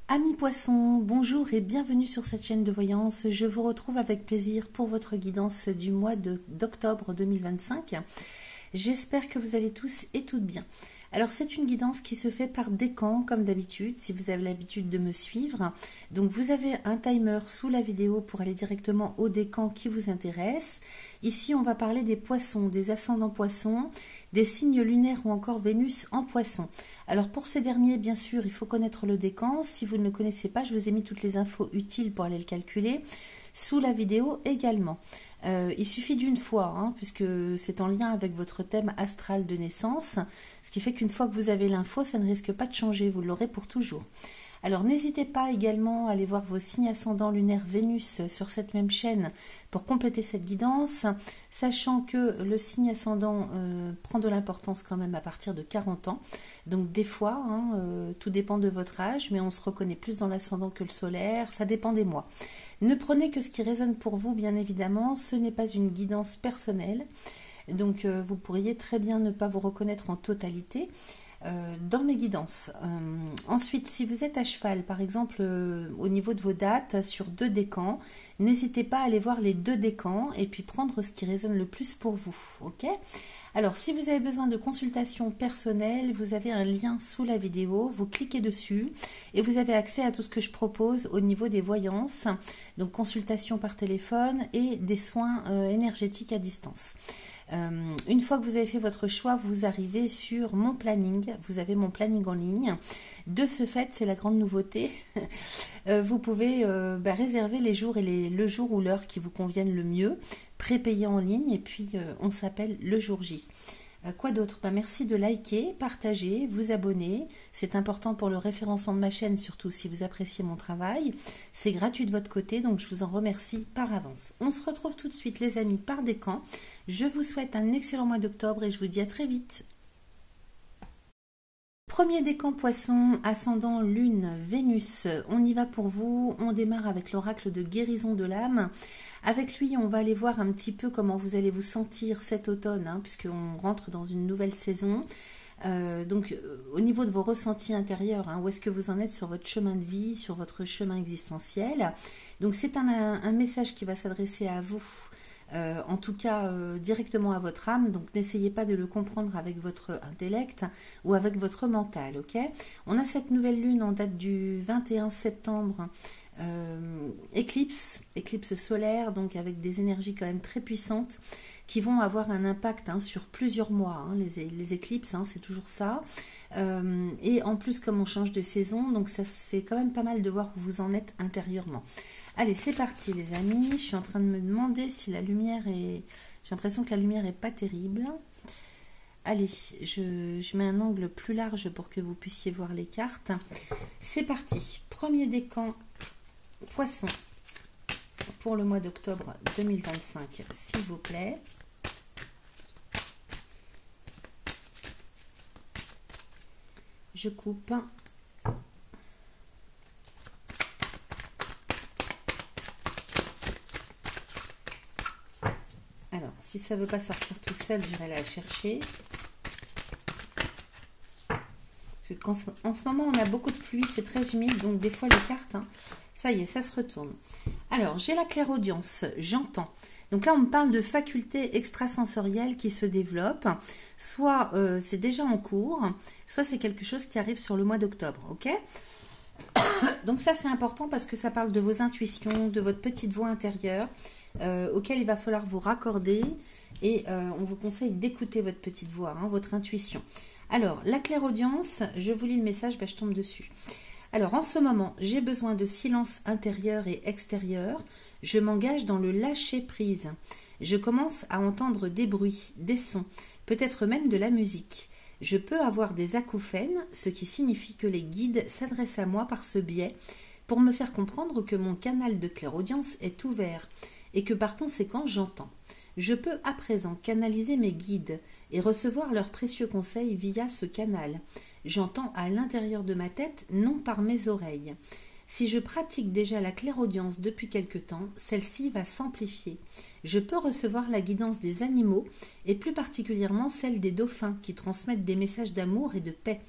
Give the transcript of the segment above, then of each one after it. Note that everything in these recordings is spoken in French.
Amis poissons, bonjour et bienvenue sur cette chaîne de voyance. Je vous retrouve avec plaisir pour votre guidance du mois d'octobre 2025. J'espère que vous allez tous et toutes bien. Alors c'est une guidance qui se fait par décan comme d'habitude, si vous avez l'habitude de me suivre. Donc vous avez un timer sous la vidéo pour aller directement au décan qui vous intéresse. Ici on va parler des poissons, des ascendants poissons, des signes lunaires ou encore Vénus en poisson. Alors pour ces derniers, bien sûr, il faut connaître le décan. Si vous ne le connaissez pas, je vous ai mis toutes les infos utiles pour aller le calculer sous la vidéo également. Il suffit d'une fois, puisque c'est en lien avec votre thème astral de naissance, ce qui fait qu'une fois que vous avez l'info, ça ne risque pas de changer, vous l'aurez pour toujours. Alors n'hésitez pas également à aller voir vos signes ascendants lunaires Vénus sur cette même chaîne pour compléter cette guidance, sachant que le signe ascendant prend de l'importance quand même à partir de 40 ans. Donc des fois, tout dépend de votre âge, mais on se reconnaît plus dans l'ascendant que le solaire, ça dépend des mois. Ne prenez que ce qui résonne pour vous, bien évidemment, ce n'est pas une guidance personnelle, donc vous pourriez très bien ne pas vous reconnaître en totalité dans mes guidances. Ensuite, si vous êtes à cheval, par exemple, au niveau de vos dates, sur 2 décans, n'hésitez pas à aller voir les 2 décans et puis prendre ce qui résonne le plus pour vous. Ok ? Alors, si vous avez besoin de consultation personnelle, vous avez un lien sous la vidéo, vous cliquez dessus et vous avez accès à tout ce que je propose au niveau des voyances, donc consultation par téléphone et des soins énergétiques à distance. Une fois que vous avez fait votre choix, vous arrivez sur mon planning. Vous avez mon planning en ligne. De ce fait, c'est la grande nouveauté. Vous pouvez réserver les jours et le jour ou l'heure qui vous conviennent le mieux, prépayé en ligne, et puis on s'appelle le jour J. Quoi d'autre ? Merci de liker, partager, vous abonner. C'est important pour le référencement de ma chaîne, surtout si vous appréciez mon travail. C'est gratuit de votre côté, donc je vous en remercie par avance. On se retrouve tout de suite, les amis, par décan. Je vous souhaite un excellent mois d'octobre et je vous dis à très vite. Premier décan poisson, ascendant lune, Vénus. On y va pour vous. On démarre avec l'oracle de guérison de l'âme. Avec lui, on va aller voir un petit peu comment vous allez vous sentir cet automne, puisqu'on rentre dans une nouvelle saison. Donc, au niveau de vos ressentis intérieurs, où est-ce que vous en êtes sur votre chemin de vie, sur votre chemin existentiel. Donc, c'est un message qui va s'adresser à vous. En tout cas directement à votre âme, donc n'essayez pas de le comprendre avec votre intellect ou avec votre mental, ok ? On a cette nouvelle lune en date du 21 septembre, éclipse solaire, donc avec des énergies quand même très puissantes qui vont avoir un impact sur plusieurs mois, les éclipses, c'est toujours ça. Et en plus, comme on change de saison, donc ça, c'est quand même pas mal de voir où vous en êtes intérieurement. Allez, c'est parti les amis. Je suis en train de me demander si la lumière est... J'ai l'impression que la lumière est pas terrible. Allez, je mets un angle plus large pour que vous puissiez voir les cartes. C'est parti. Premier décan poisson pour le mois d'octobre 2025, s'il vous plaît. Je coupe. Alors, si ça ne veut pas sortir tout seul, j'irai la chercher. Parce qu'en ce moment, on a beaucoup de pluie, c'est très humide, donc des fois les cartes, ça y est, ça se retourne. Alors, j'ai la clairaudience, j'entends. Donc là, on me parle de facultés extrasensorielles qui se développent. Soit c'est déjà en cours, soit c'est quelque chose qui arrive sur le mois d'octobre, ok ? Donc ça, c'est important parce que ça parle de vos intuitions, de votre petite voix intérieure, auquel il va falloir vous raccorder. Et on vous conseille d'écouter votre petite voix, votre intuition. Alors, la clairaudience, je vous lis le message, je tombe dessus. Alors, en ce moment, j'ai besoin de silence intérieur et extérieur. Je m'engage dans le lâcher-prise. Je commence à entendre des bruits, des sons, peut-être même de la musique. Je peux avoir des acouphènes, ce qui signifie que les guides s'adressent à moi par ce biais pour me faire comprendre que mon canal de clairaudience est ouvert et que par conséquent j'entends. Je peux à présent canaliser mes guides et recevoir leurs précieux conseils via ce canal. J'entends à l'intérieur de ma tête, non par mes oreilles. Si je pratique déjà la clairaudience depuis quelque temps, celle-ci va s'amplifier. Je peux recevoir la guidance des animaux et plus particulièrement celle des dauphins qui transmettent des messages d'amour et de paix.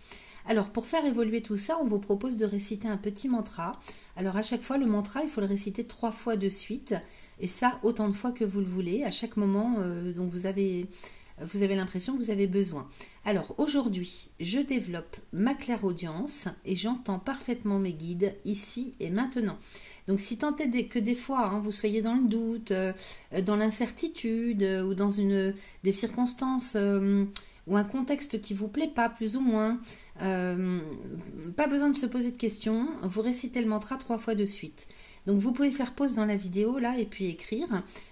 Alors, pour faire évoluer tout ça, on vous propose de réciter un petit mantra. Alors, à chaque fois, le mantra, il faut le réciter 3 fois de suite. Et ça, autant de fois que vous le voulez, à chaque moment dont vous avez l'impression que vous avez besoin. Alors, aujourd'hui, je développe ma clairaudience et j'entends parfaitement mes guides ici et maintenant. Donc, si tant est que des fois, vous soyez dans le doute, dans l'incertitude ou dans des circonstances ou un contexte qui vous plaît pas, plus ou moins, pas besoin de se poser de questions, vous récitez le mantra 3 fois de suite. Donc vous pouvez faire pause dans la vidéo là et puis écrire: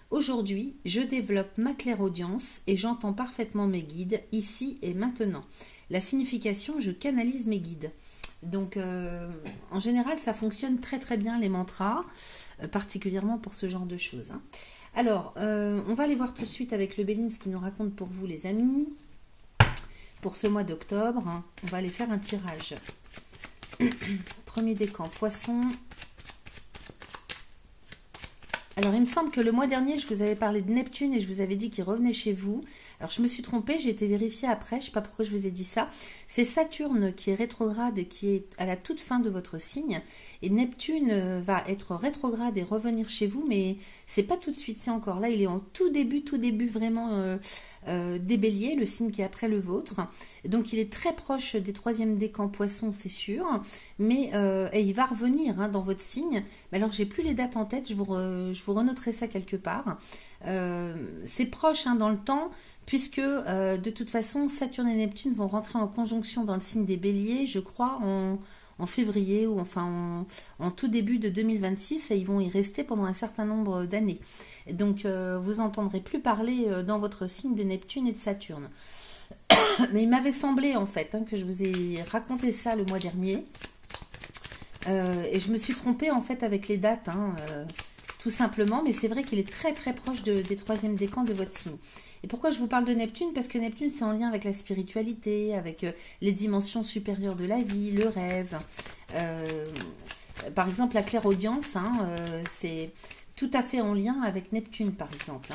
aujourd'hui, je développe ma clairaudience et j'entends parfaitement mes guides ici et maintenant. La signification: je canalise mes guides. Donc en général, ça fonctionne très très bien les mantras, particulièrement pour ce genre de choses. Alors, on va aller voir tout de suite avec le Béline ce qu'il nous raconte pour vous les amis. Pour ce mois d'octobre, on va aller faire un tirage. Premier décan, poisson. Alors, il me semble que le mois dernier, je vous avais parlé de Neptune et je vous avais dit qu'il revenait chez vous. Alors, je me suis trompée, j'ai été vérifiée après, je ne sais pas pourquoi je vous ai dit ça. C'est Saturne qui est rétrograde et qui est à la toute fin de votre signe. Et Neptune va être rétrograde et revenir chez vous, mais c'est pas tout de suite, c'est encore là. Il est en tout début vraiment des béliers, le signe qui est après le vôtre. Donc, il est très proche des 3e décan poisson, c'est sûr. Mais et il va revenir dans votre signe. Mais alors, j'ai plus les dates en tête, je vous renoterai ça quelque part. C'est proche dans le temps, puisque de toute façon, Saturne et Neptune vont rentrer en conjonction dans le signe des béliers, je crois, en février ou enfin en tout début de 2026, et ils vont y rester pendant un certain nombre d'années. Donc, vous n'entendrez plus parler dans votre signe de Neptune et de Saturne. Mais il m'avait semblé, en fait, que je vous ai raconté ça le mois dernier. Et je me suis trompée, en fait, avec les dates, tout simplement. Mais c'est vrai qu'il est très, très proche des 3e décans de votre signe. Et pourquoi je vous parle de Neptune? Parce que Neptune, c'est en lien avec la spiritualité, avec les dimensions supérieures de la vie, le rêve. Par exemple, la clairaudience, c'est tout à fait en lien avec Neptune, par exemple.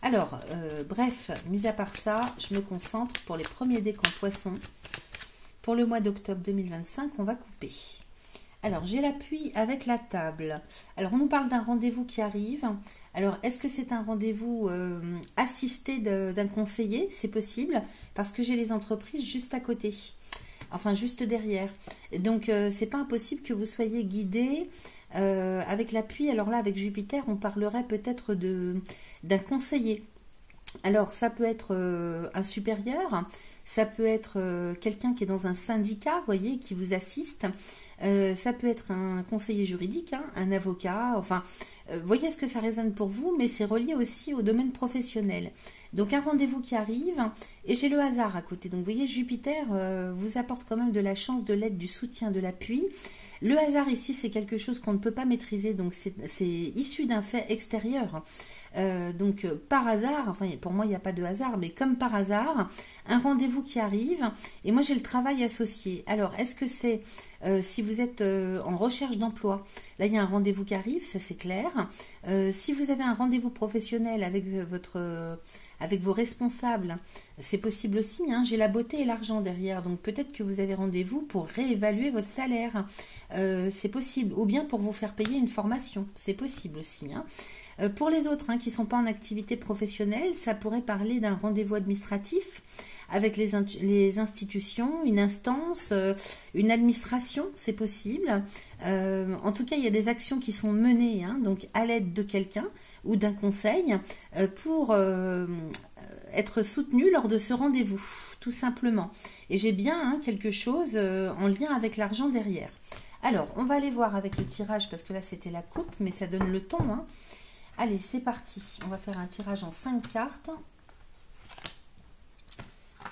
Alors, bref, mis à part ça, je me concentre pour les premiers décans poissons. Pour le mois d'octobre 2025, on va couper. Alors, j'ai l'appui avec la table. Alors, on nous parle d'un rendez-vous qui arrive. Alors, est-ce que c'est un rendez-vous assisté d'un conseiller? C'est possible, parce que j'ai les entreprises juste à côté. Enfin, juste derrière. Donc, c'est pas impossible que vous soyez guidé avec l'appui. Alors là, avec Jupiter, on parlerait peut-être d'un conseiller. Alors, ça peut être un supérieur, ça peut être quelqu'un qui est dans un syndicat, vous voyez, qui vous assiste. Ça peut être un conseiller juridique, un avocat, enfin, voyez ce que ça résonne pour vous, mais c'est relié aussi au domaine professionnel. Donc, un rendez-vous qui arrive, et j'ai le hasard à côté. Donc, vous voyez, Jupiter vous apporte quand même de la chance, de l'aide, du soutien, de l'appui. Le hasard ici, c'est quelque chose qu'on ne peut pas maîtriser, donc c'est issu d'un fait extérieur. Donc par hasard, enfin pour moi il n'y a pas de hasard, mais comme par hasard, un rendez-vous qui arrive, et moi j'ai le travail associé. Alors est-ce que c'est si vous êtes en recherche d'emploi, là il y a un rendez-vous qui arrive, ça c'est clair. Si vous avez un rendez-vous professionnel avec vos responsables, c'est possible aussi, j'ai la beauté et l'argent derrière, donc peut-être que vous avez rendez-vous pour réévaluer votre salaire, c'est possible, ou bien pour vous faire payer une formation, c'est possible aussi. Pour les autres qui ne sont pas en activité professionnelle, ça pourrait parler d'un rendez-vous administratif avec les institutions, une instance, une administration, c'est possible. En tout cas, il y a des actions qui sont menées donc à l'aide de quelqu'un ou d'un conseil pour être soutenu lors de ce rendez-vous, tout simplement. Et j'ai bien quelque chose en lien avec l'argent derrière. Alors, on va aller voir avec le tirage, parce que là, c'était la coupe, mais ça donne le ton. Allez, c'est parti. On va faire un tirage en 5 cartes.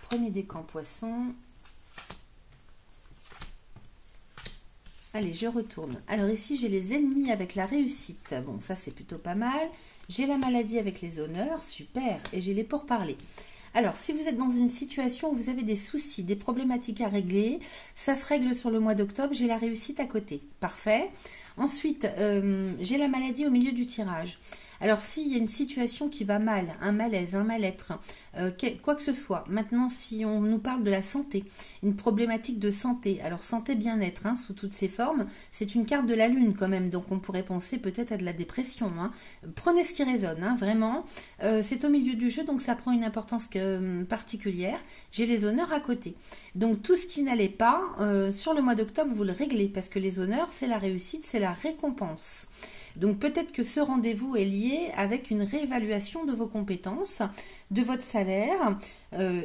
Premier décan poisson. Allez, je retourne. Alors ici, j'ai les ennemis avec la réussite. Bon, ça, c'est plutôt pas mal. J'ai la maladie avec les honneurs. Super. Et j'ai les pourparlers. Alors, si vous êtes dans une situation où vous avez des soucis, des problématiques à régler, ça se règle sur le mois d'octobre. J'ai la réussite à côté. Parfait. Ensuite, j'ai la maladie au milieu du tirage. Alors s'il y a une situation qui va mal, un malaise, un mal-être, quoi que ce soit, maintenant si on nous parle de la santé, une problématique de santé, alors santé bien-être hein, sous toutes ses formes, c'est une carte de la lune quand même, donc on pourrait penser peut-être à de la dépression. Hein. Prenez ce qui résonne, hein, vraiment, c'est au milieu du jeu, donc ça prend une importance particulière. J'ai les honneurs à côté. Donc tout ce qui n'allait pas, sur le mois d'octobre, vous le réglez, parce que les honneurs, c'est la réussite, c'est la récompense. Donc peut-être que ce rendez-vous est lié avec une réévaluation de vos compétences, de votre salaire.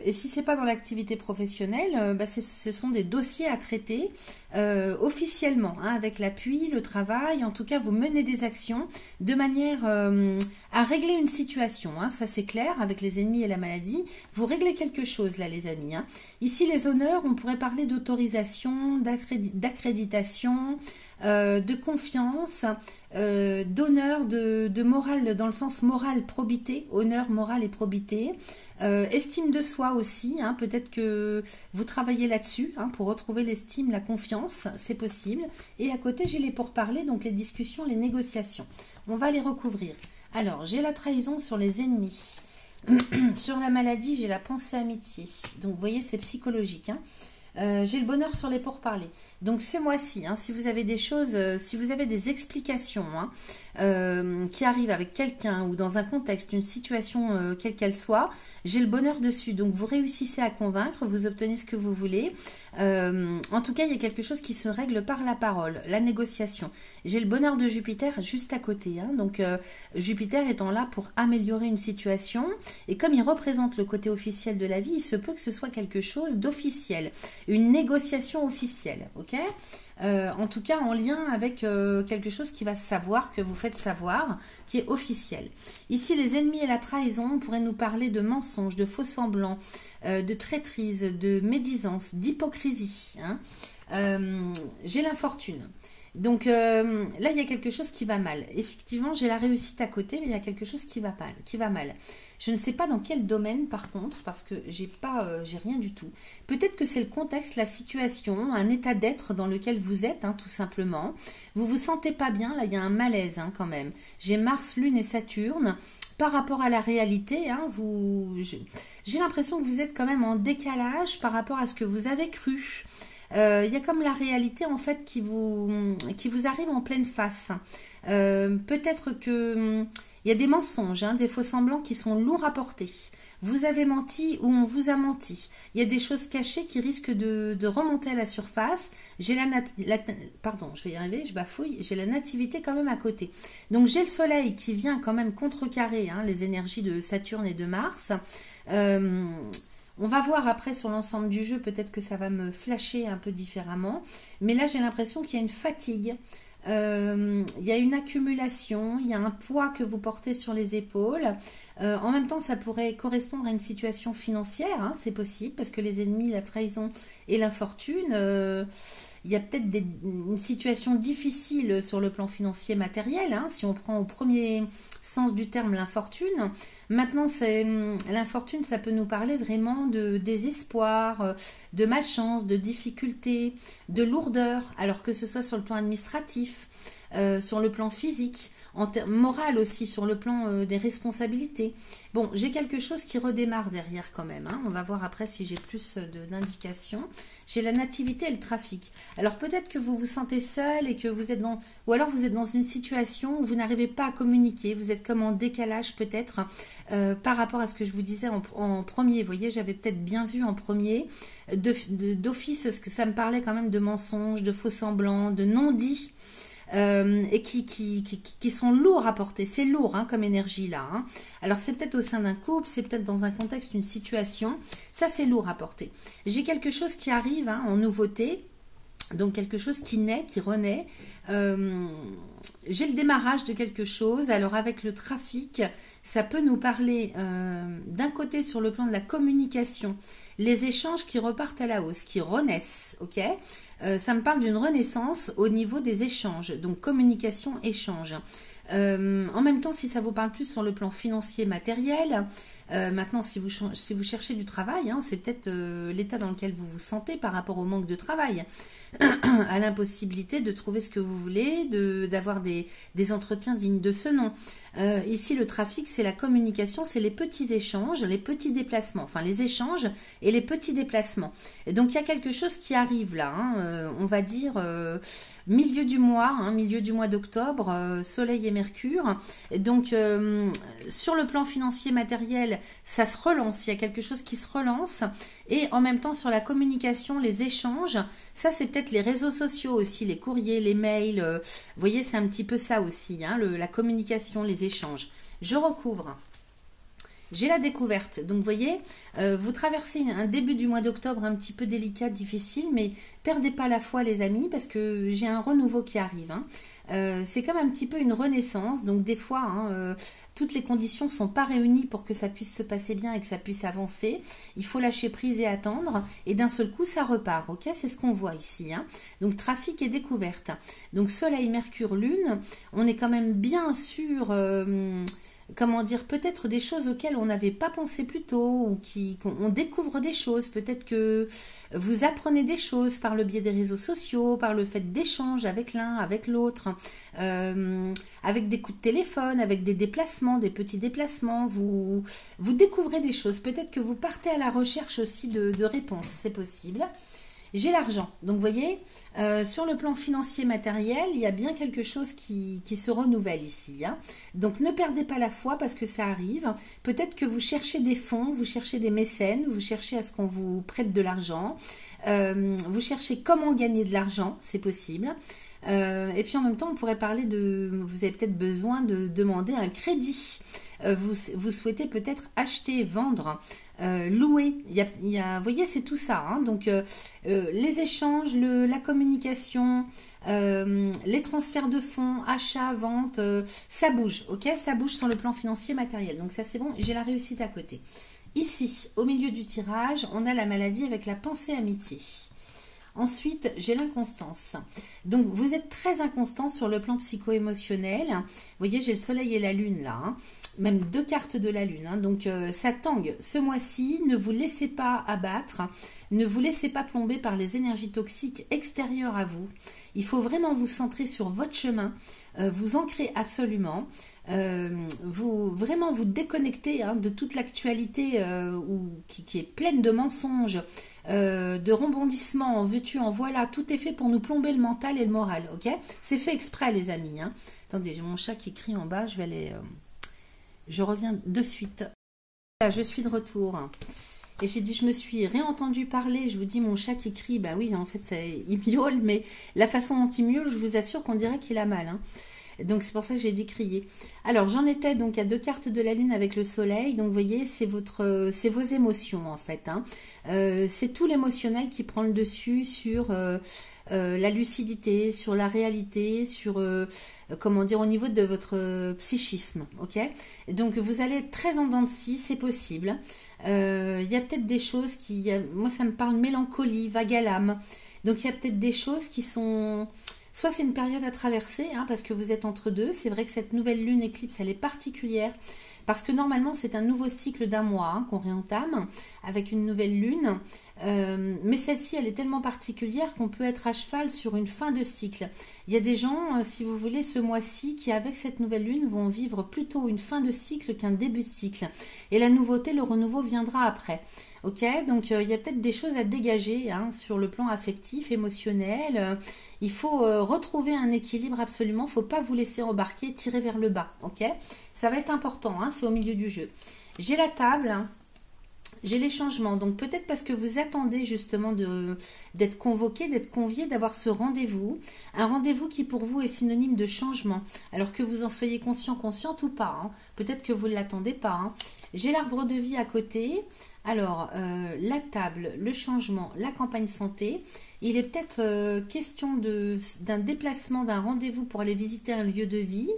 Et si ce n'est pas dans l'activité professionnelle, ce sont des dossiers à traiter officiellement, hein, avec l'appui, le travail. En tout cas, vous menez des actions de manière à régler une situation. Hein, ça c'est clair, avec les ennemis et la maladie. Vous réglez quelque chose là les amis. Hein. Ici les honneurs, on pourrait parler d'autorisation, d'accréditation, de confiance, d'honneur, de morale, dans le sens moral, probité, honneur, morale et probité, estime de soi aussi, hein, peut-être que vous travaillez là-dessus, hein, pour retrouver l'estime, la confiance, c'est possible. Et à côté, j'ai les pourparlers, donc les discussions, les négociations. On va les recouvrir. Alors, j'ai la trahison sur les ennemis. Sur la maladie, j'ai la pensée amitié. Donc, vous voyez, c'est psychologique, hein. J'ai le bonheur sur les pourparlers. Donc ce mois-ci, hein, si vous avez des choses, si vous avez des explications hein, qui arrivent avec quelqu'un ou dans un contexte, une situation quelle qu'elle soit, j'ai le bonheur dessus. Donc vous réussissez à convaincre, vous obtenez ce que vous voulez. En tout cas, il y a quelque chose qui se règle par la parole, la négociation. J'ai le bonheur de Jupiter juste à côté. Hein, donc Jupiter étant là pour améliorer une situation. Et comme il représente le côté officiel de la vie, il se peut que ce soit quelque chose d'officiel. Une négociation officielle. Ok ? En tout cas en lien avec quelque chose qui va se savoir, que vous faites savoir, qui est officiel. Ici les ennemis et la trahison, on pourrait nous parler de mensonges, de faux semblants, de traîtrise, de médisance, d'hypocrisie. Hein. J'ai l'infortune. Donc là, il y a quelque chose qui va mal. Effectivement, j'ai la réussite à côté, mais il y a quelque chose qui va mal. Je ne sais pas dans quel domaine, par contre, parce que j'ai rien du tout. Peut-être que c'est le contexte, la situation, un état d'être dans lequel vous êtes, hein, tout simplement. Vous vous sentez pas bien, là, il y a un malaise, hein, quand même. J'ai Mars, Lune et Saturne. Par rapport à la réalité, hein, j'ai l'impression que vous êtes quand même en décalage par rapport à ce que vous avez cru. Il y a comme la réalité en fait qui vous arrive en pleine face. Peut-être que il y a des mensonges, hein, des faux semblants qui sont lourds à porter. Vous avez menti ou on vous a menti. Il y a des choses cachées qui risquent de remonter à la surface. J'ai pardon, je vais y arriver, je bafouille. J'ai la nativité quand même à côté. Donc j'ai le soleil qui vient quand même contrecarrer hein, les énergies de Saturne et de Mars. On va voir après sur l'ensemble du jeu, peut-être que ça va me flasher un peu différemment. Mais là, j'ai l'impression qu'il y a une fatigue. Il y a une accumulation, il y a un poids que vous portez sur les épaules. En même temps, ça pourrait correspondre à une situation financière, hein, c'est possible, parce que les ennemis, la trahison et l'infortune, il y a peut-être une situation difficile sur le plan financier matériel, hein, si on prend au premier sens du terme l'infortune. Maintenant, l'infortune, ça peut nous parler vraiment de désespoir, de malchance, de difficulté, de lourdeur, alors que ce soit sur le plan administratif, sur le plan physique, en termes moral aussi, sur le plan des responsabilités. Bon, j'ai quelque chose qui redémarre derrière quand même. Hein. On va voir après si j'ai plus d'indications. J'ai la nativité et le trafic. Alors peut-être que vous vous sentez seul et que vous êtes ou alors vous êtes dans une situation où vous n'arrivez pas à communiquer. Vous êtes comme en décalage peut-être par rapport à ce que je vous disais en premier. Vous voyez, j'avais peut-être bien vu en premier d'office ce que ça me parlait quand même de mensonges, de faux semblants, de non-dits. Et qui sont lourds à porter. C'est lourd hein, comme énergie là. Hein. Alors c'est peut-être au sein d'un couple, c'est peut-être dans un contexte, une situation. Ça c'est lourd à porter. J'ai quelque chose qui arrive hein, en nouveauté. Donc quelque chose qui naît, qui renaît. J'ai le démarrage de quelque chose. Alors avec le trafic, ça peut nous parler d'un côté sur le plan de la communication, les échanges qui repartent à la hausse, qui renaissent, ok. Ça me parle d'une renaissance au niveau des échanges, donc communication, échange. En même temps, si ça vous parle plus sur le plan financier, matériel, maintenant, si vous cherchez du travail, hein, c'est peut-être l'état dans lequel vous vous sentez par rapport au manque de travail, à l'impossibilité de trouver ce que vous voulez, d'avoir des entretiens dignes de ce nom. Ici, le trafic, c'est la communication, c'est les petits échanges, les petits déplacements, enfin les échanges et les petits déplacements. Et donc, il y a quelque chose qui arrive là, hein, on va dire milieu du mois d'octobre, Soleil et Mercure. Et donc, sur le plan financier, matériel, ça se relance, il y a quelque chose qui se relance. Et en même temps, sur la communication, les échanges, ça c'est peut-être les réseaux sociaux aussi, les courriers, les mails. Vous voyez, c'est un petit peu ça aussi, hein, la communication, les échanges. Je recouvre. J'ai la découverte. Donc, vous voyez, vous traversez un début du mois d'octobre un petit peu délicat, difficile, mais perdez pas la foi, les amis, parce que j'ai un renouveau qui arrive. Hein. C'est comme un petit peu une renaissance. Donc, des fois, hein, toutes les conditions ne sont pas réunies pour que ça puisse se passer bien et que ça puisse avancer. Il faut lâcher prise et attendre. Et d'un seul coup, ça repart. Ok, c'est ce qu'on voit ici. Hein. Donc, trafic et découverte. Donc, Soleil, Mercure, Lune. On est quand même bien sûr... comment dire, peut-être des choses auxquelles on n'avait pas pensé plus tôt, ou qu'on découvre des choses, peut-être que vous apprenez des choses par le biais des réseaux sociaux, par le fait d'échanges avec l'un, avec l'autre, avec des coups de téléphone, avec des déplacements, des petits déplacements, vous découvrez des choses, peut-être que vous partez à la recherche aussi de réponses, c'est possible. J'ai l'argent. Donc, vous voyez, sur le plan financier matériel, il y a bien quelque chose qui se renouvelle ici. Hein. Donc, ne perdez pas la foi parce que ça arrive. Peut-être que vous cherchez des fonds, vous cherchez des mécènes, vous cherchez à ce qu'on vous prête de l'argent. Vous cherchez comment gagner de l'argent, c'est possible. Et puis, en même temps, on pourrait parler vous avez peut-être besoin de demander un crédit. Vous souhaitez peut-être acheter, vendre, louer. Vous voyez, c'est tout ça. Hein. Donc, les échanges, la communication, les transferts de fonds, achats, ventes, ça bouge. Ok, ça bouge sur le plan financier, matériel. Donc, ça, c'est bon. J'ai la réussite à côté. Ici, au milieu du tirage, on a la maladie avec la pensée amitié. Ensuite, j'ai l'inconstance. Donc, vous êtes très inconstant sur le plan psycho-émotionnel. Vous voyez, j'ai le soleil et la lune là. Hein. Même 2 cartes de la lune. Hein. Donc, ça tangue ce mois-ci. Ne vous laissez pas abattre. Ne vous laissez pas plomber par les énergies toxiques extérieures à vous. Il faut vraiment vous centrer sur votre chemin. Vous ancrer absolument. Vraiment vous déconnecter hein, de toute l'actualité qui est pleine de mensonges. De rebondissements en veux-tu, en voilà, tout est fait pour nous plomber le mental et le moral, ok? C'est fait exprès, les amis. Hein. Attendez, j'ai mon chat qui crie en bas, je vais aller... Je reviens de suite. Là, je suis de retour. Et j'ai dit, je me suis réentendue parler, je vous dis, mon chat qui crie, bah oui, en fait, il miaule, mais la façon dont il miaule, je vous assure qu'on dirait qu'il a mal, hein. Donc c'est pour ça que j'ai dit crier. Alors j'en étais donc à 2 cartes de la lune avec le soleil. Donc vous voyez, c'est vos émotions en fait. Hein. C'est tout l'émotionnel qui prend le dessus sur la lucidité, sur la réalité, sur comment dire au niveau de votre psychisme. Ok. Donc vous allez être très en dents de scie, c'est possible. Il y a peut-être des choses moi ça me parle mélancolie, vague à l'âme. Donc il y a peut-être des choses qui sont... Soit c'est une période à traverser, hein, parce que vous êtes entre deux. C'est vrai que cette nouvelle lune éclipse, elle est particulière, parce que normalement, c'est un nouveau cycle d'un mois hein, qu'on réentame, avec une nouvelle lune. Mais celle-ci, elle est tellement particulière qu'on peut être à cheval sur une fin de cycle. Il y a des gens, si vous voulez, ce mois-ci, qui avec cette nouvelle lune, vont vivre plutôt une fin de cycle qu'un début de cycle. Et la nouveauté, le renouveau viendra après. Ok, donc il y a peut-être des choses à dégager hein, sur le plan affectif, émotionnel. Il faut retrouver un équilibre absolument. Il ne faut pas vous laisser embarquer, tirer vers le bas. Ok, ça va être important. Hein, c'est au milieu du jeu. J'ai la table. J'ai les changements. Donc peut-être parce que vous attendez justement d'être convoqué, d'être convié, d'avoir ce rendez-vous. Un rendez-vous qui pour vous est synonyme de changement. Alors que vous en soyez conscient, consciente ou pas. Hein. Peut-être que vous ne l'attendez pas. Hein. J'ai l'arbre de vie à côté. Alors, la table, le changement, la campagne santé. Il est peut-être question d'un déplacement, d'un rendez-vous pour aller visiter un lieu de vie.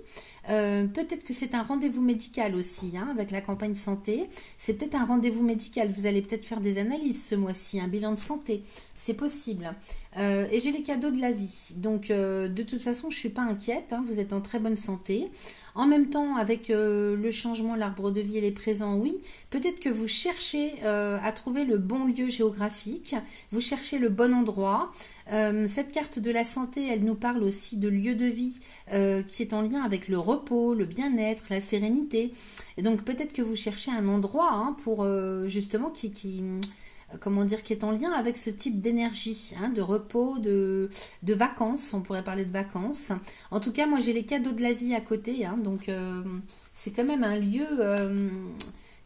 Peut-être que c'est un rendez-vous médical aussi, hein, avec la campagne santé. C'est peut-être un rendez-vous médical. Vous allez peut-être faire des analyses ce mois-ci, un bilan de santé. C'est possible. Et j'ai les cadeaux de la vie. Donc, de toute façon, je ne suis pas inquiète. Hein, vous êtes en très bonne santé. En même temps, avec le changement, l'arbre de vie, elle est présent, oui. Peut-être que vous cherchez à trouver le bon lieu géographique. Vous cherchez le bon endroit. Cette carte de la santé, elle nous parle aussi de lieu de vie qui est en lien avec le repos, le bien-être, la sérénité. Et donc, peut-être que vous cherchez un endroit hein, pour justement comment dire, qui est en lien avec ce type d'énergie, hein, de repos, de vacances, on pourrait parler de vacances. En tout cas, moi j'ai les cadeaux de la vie à côté, hein, donc c'est quand même un lieu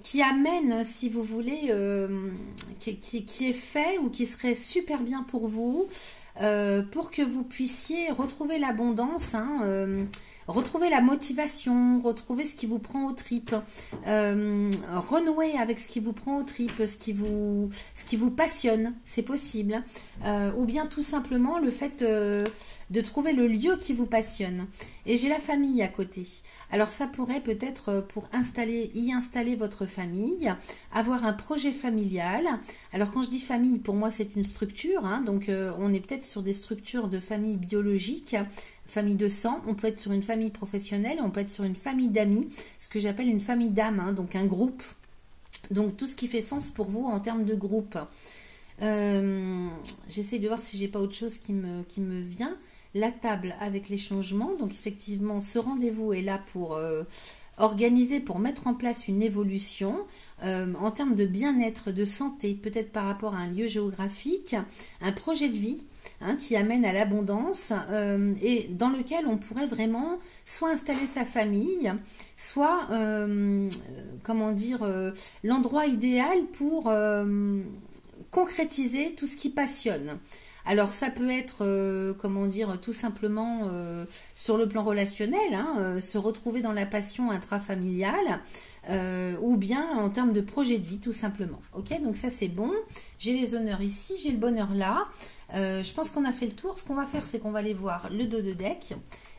qui amène, si vous voulez, qui est fait ou qui serait super bien pour vous, pour que vous puissiez retrouver l'abondance, hein, retrouver la motivation, retrouver ce qui vous prend aux tripes, renouer avec ce qui vous prend aux tripes, ce qui vous passionne, c'est possible. Ou bien tout simplement le fait de trouver le lieu qui vous passionne. Et j'ai la famille à côté. Alors ça pourrait peut-être pour y installer votre famille, avoir un projet familial. Alors quand je dis famille, pour moi c'est une structure, hein, donc on est peut-être sur des structures de famille biologique, famille de sang, on peut être sur une famille professionnelle, on peut être sur une famille d'amis, ce que j'appelle une famille d'âmes, hein, donc un groupe. Donc tout ce qui fait sens pour vous en termes de groupe. J'essaie de voir si j'ai pas autre chose qui me vient. La table avec les changements, donc effectivement ce rendez-vous est là pour organiser, pour mettre en place une évolution en termes de bien-être, de santé, peut-être par rapport à un lieu géographique, un projet de vie hein, qui amène à l'abondance et dans lequel on pourrait vraiment soit installer sa famille, soit comment dire, l'endroit idéal pour concrétiser tout ce qui passionne. Alors ça peut être, comment dire, tout simplement sur le plan relationnel, hein, se retrouver dans la passion intrafamiliale, ou bien en termes de projet de vie tout simplement. Ok, donc ça c'est bon. J'ai les honneurs ici, j'ai le bonheur là. Je pense qu'on a fait le tour. Ce qu'on va faire, c'est qu'on va aller voir le dos de deck.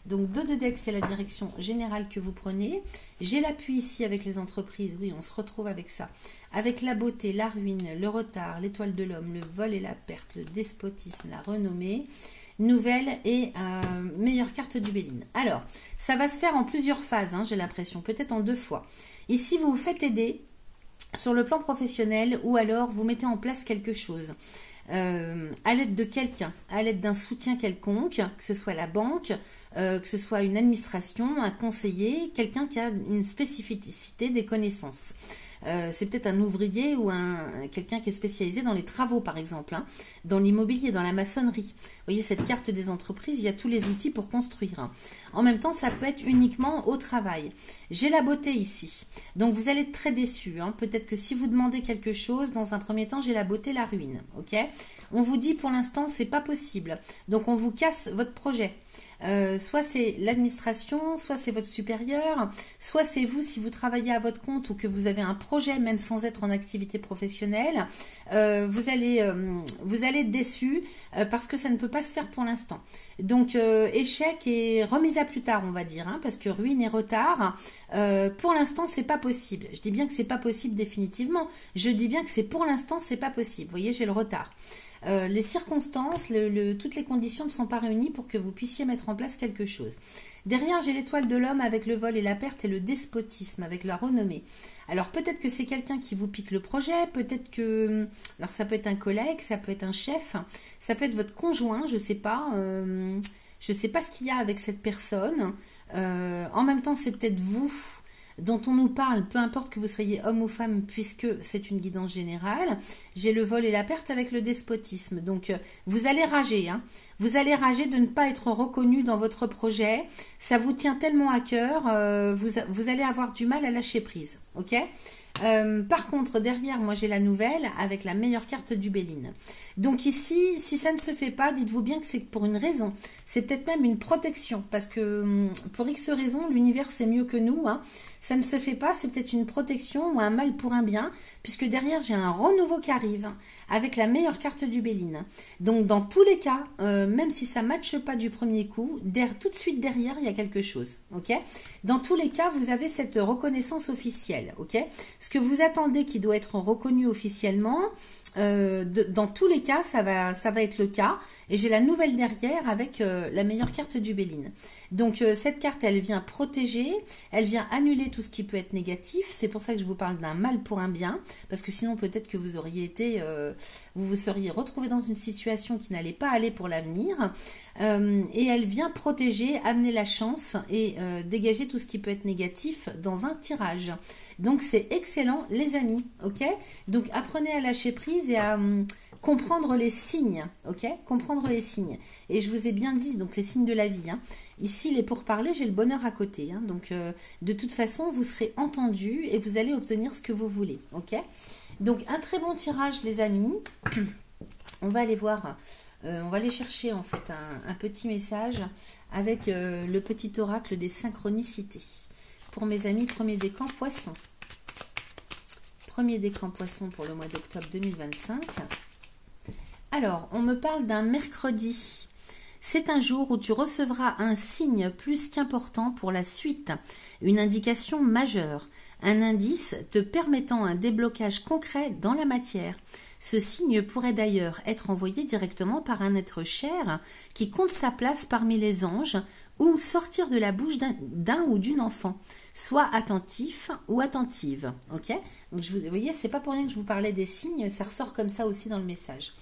Donc dos de deck, c'est la direction générale que vous prenez. J'ai l'appui ici avec les entreprises. Oui, on se retrouve avec ça. Avec la beauté, la ruine, le retard, l'étoile de l'homme, le vol et la perte, le despotisme, la renommée, nouvelle et meilleure carte du Béline. Alors, ça va se faire en plusieurs phases, hein, j'ai l'impression, peut-être en 2 fois. Ici, vous vous faites aider sur le plan professionnel ou alors vous mettez en place quelque chose. À l'aide de quelqu'un, à l'aide d'un soutien quelconque, que ce soit la banque, que ce soit une administration, un conseiller, quelqu'un qui a une spécificité des connaissances. C'est peut-être un ouvrier ou quelqu'un qui est spécialisé dans les travaux par exemple, hein, dans l'immobilier, dans la maçonnerie. Vous voyez cette carte des entreprises, il y a tous les outils pour construire. Hein. En même temps, ça peut être uniquement au travail. J'ai la beauté ici, donc vous allez être très déçus. Hein. Peut-être que si vous demandez quelque chose, dans un premier temps, j'ai la beauté, la ruine. Ok, on vous dit pour l'instant, c'est pas possible. Donc on vous casse votre projet. Soit c'est l'administration, soit c'est votre supérieur, soit c'est vous si vous travaillez à votre compte ou que vous avez un projet même sans être en activité professionnelle, vous allez être déçu parce que ça ne peut pas se faire pour l'instant. Donc échec et remise à plus tard on va dire, hein, parce que ruine et retard, pour l'instant c'est pas possible. Je dis bien que c'est pas possible définitivement, je dis bien que c'est pour l'instant c'est pas possible. Vous voyez, j'ai le retard. Les circonstances, toutes les conditions ne sont pas réunies pour que vous puissiez mettre en place quelque chose. Derrière, j'ai l'étoile de l'homme avec le vol et la perte et le despotisme avec la renommée. Alors peut-être que c'est quelqu'un qui vous pique le projet, peut-être que... Alors ça peut être un collègue, ça peut être un chef, ça peut être votre conjoint, je sais pas. Je sais pas ce qu'il y a avec cette personne. En même temps, c'est peut-être vous dont on nous parle, peu importe que vous soyez homme ou femme, puisque c'est une guidance générale. J'ai le vol et la perte avec le despotisme. Donc, vous allez rager. Hein. Vous allez rager de ne pas être reconnu dans votre projet. Ça vous tient tellement à cœur, vous allez avoir du mal à lâcher prise. Ok ? Par contre, derrière, moi, j'ai la nouvelle avec la meilleure carte du Béline. Donc ici, si ça ne se fait pas, dites-vous bien que c'est pour une raison. C'est peut-être même une protection, parce que pour X raisons, l'univers c'est mieux que nous. Hein. Ça ne se fait pas, c'est peut-être une protection ou un mal pour un bien, puisque derrière, j'ai un renouveau qui arrive avec la meilleure carte du Béline. Donc dans tous les cas, même si ça ne matche pas du premier coup, tout de suite derrière, il y a quelque chose. Ok ? Dans tous les cas, vous avez cette reconnaissance officielle. Ok ? Ce que vous attendez qui doit être reconnu officiellement, Dans tous les cas, ça va être le cas. Et j'ai la nouvelle derrière avec la meilleure carte du Béline. Donc cette carte, elle vient protéger, elle vient annuler tout ce qui peut être négatif. C'est pour ça que je vous parle d'un mal pour un bien, parce que sinon peut-être que vous auriez été, vous vous seriez retrouvé dans une situation qui n'allait pas aller pour l'avenir. Et elle vient protéger, amener la chance et dégager tout ce qui peut être négatif dans un tirage. Donc c'est excellent les amis, ok? Donc apprenez à lâcher prise et à comprendre les signes, ok? Comprendre les signes. Et je vous ai bien dit, donc les signes de la vie. Hein. Ici, les pourparlers, j'ai le bonheur à côté. Hein. Donc de toute façon, vous serez entendus et vous allez obtenir ce que vous voulez, ok? Donc un très bon tirage les amis. On va aller voir... on va aller chercher en fait un petit message avec le petit oracle des synchronicités. Pour mes amis, premier décan poisson. Premier décan poisson pour le mois d'octobre 2025. Alors, on me parle d'un mercredi. C'est un jour où tu recevras un signe plus qu'important pour la suite, une indication majeure, un indice te permettant un déblocage concret dans la matière. Ce signe pourrait d'ailleurs être envoyé directement par un être cher qui compte sa place parmi les anges ou sortir de la bouche d'un ou d'une enfant. Sois attentif ou attentive. Ok? Donc vous voyez, c'est pas pour rien que je vous parlais des signes, ça ressort comme ça aussi dans le message.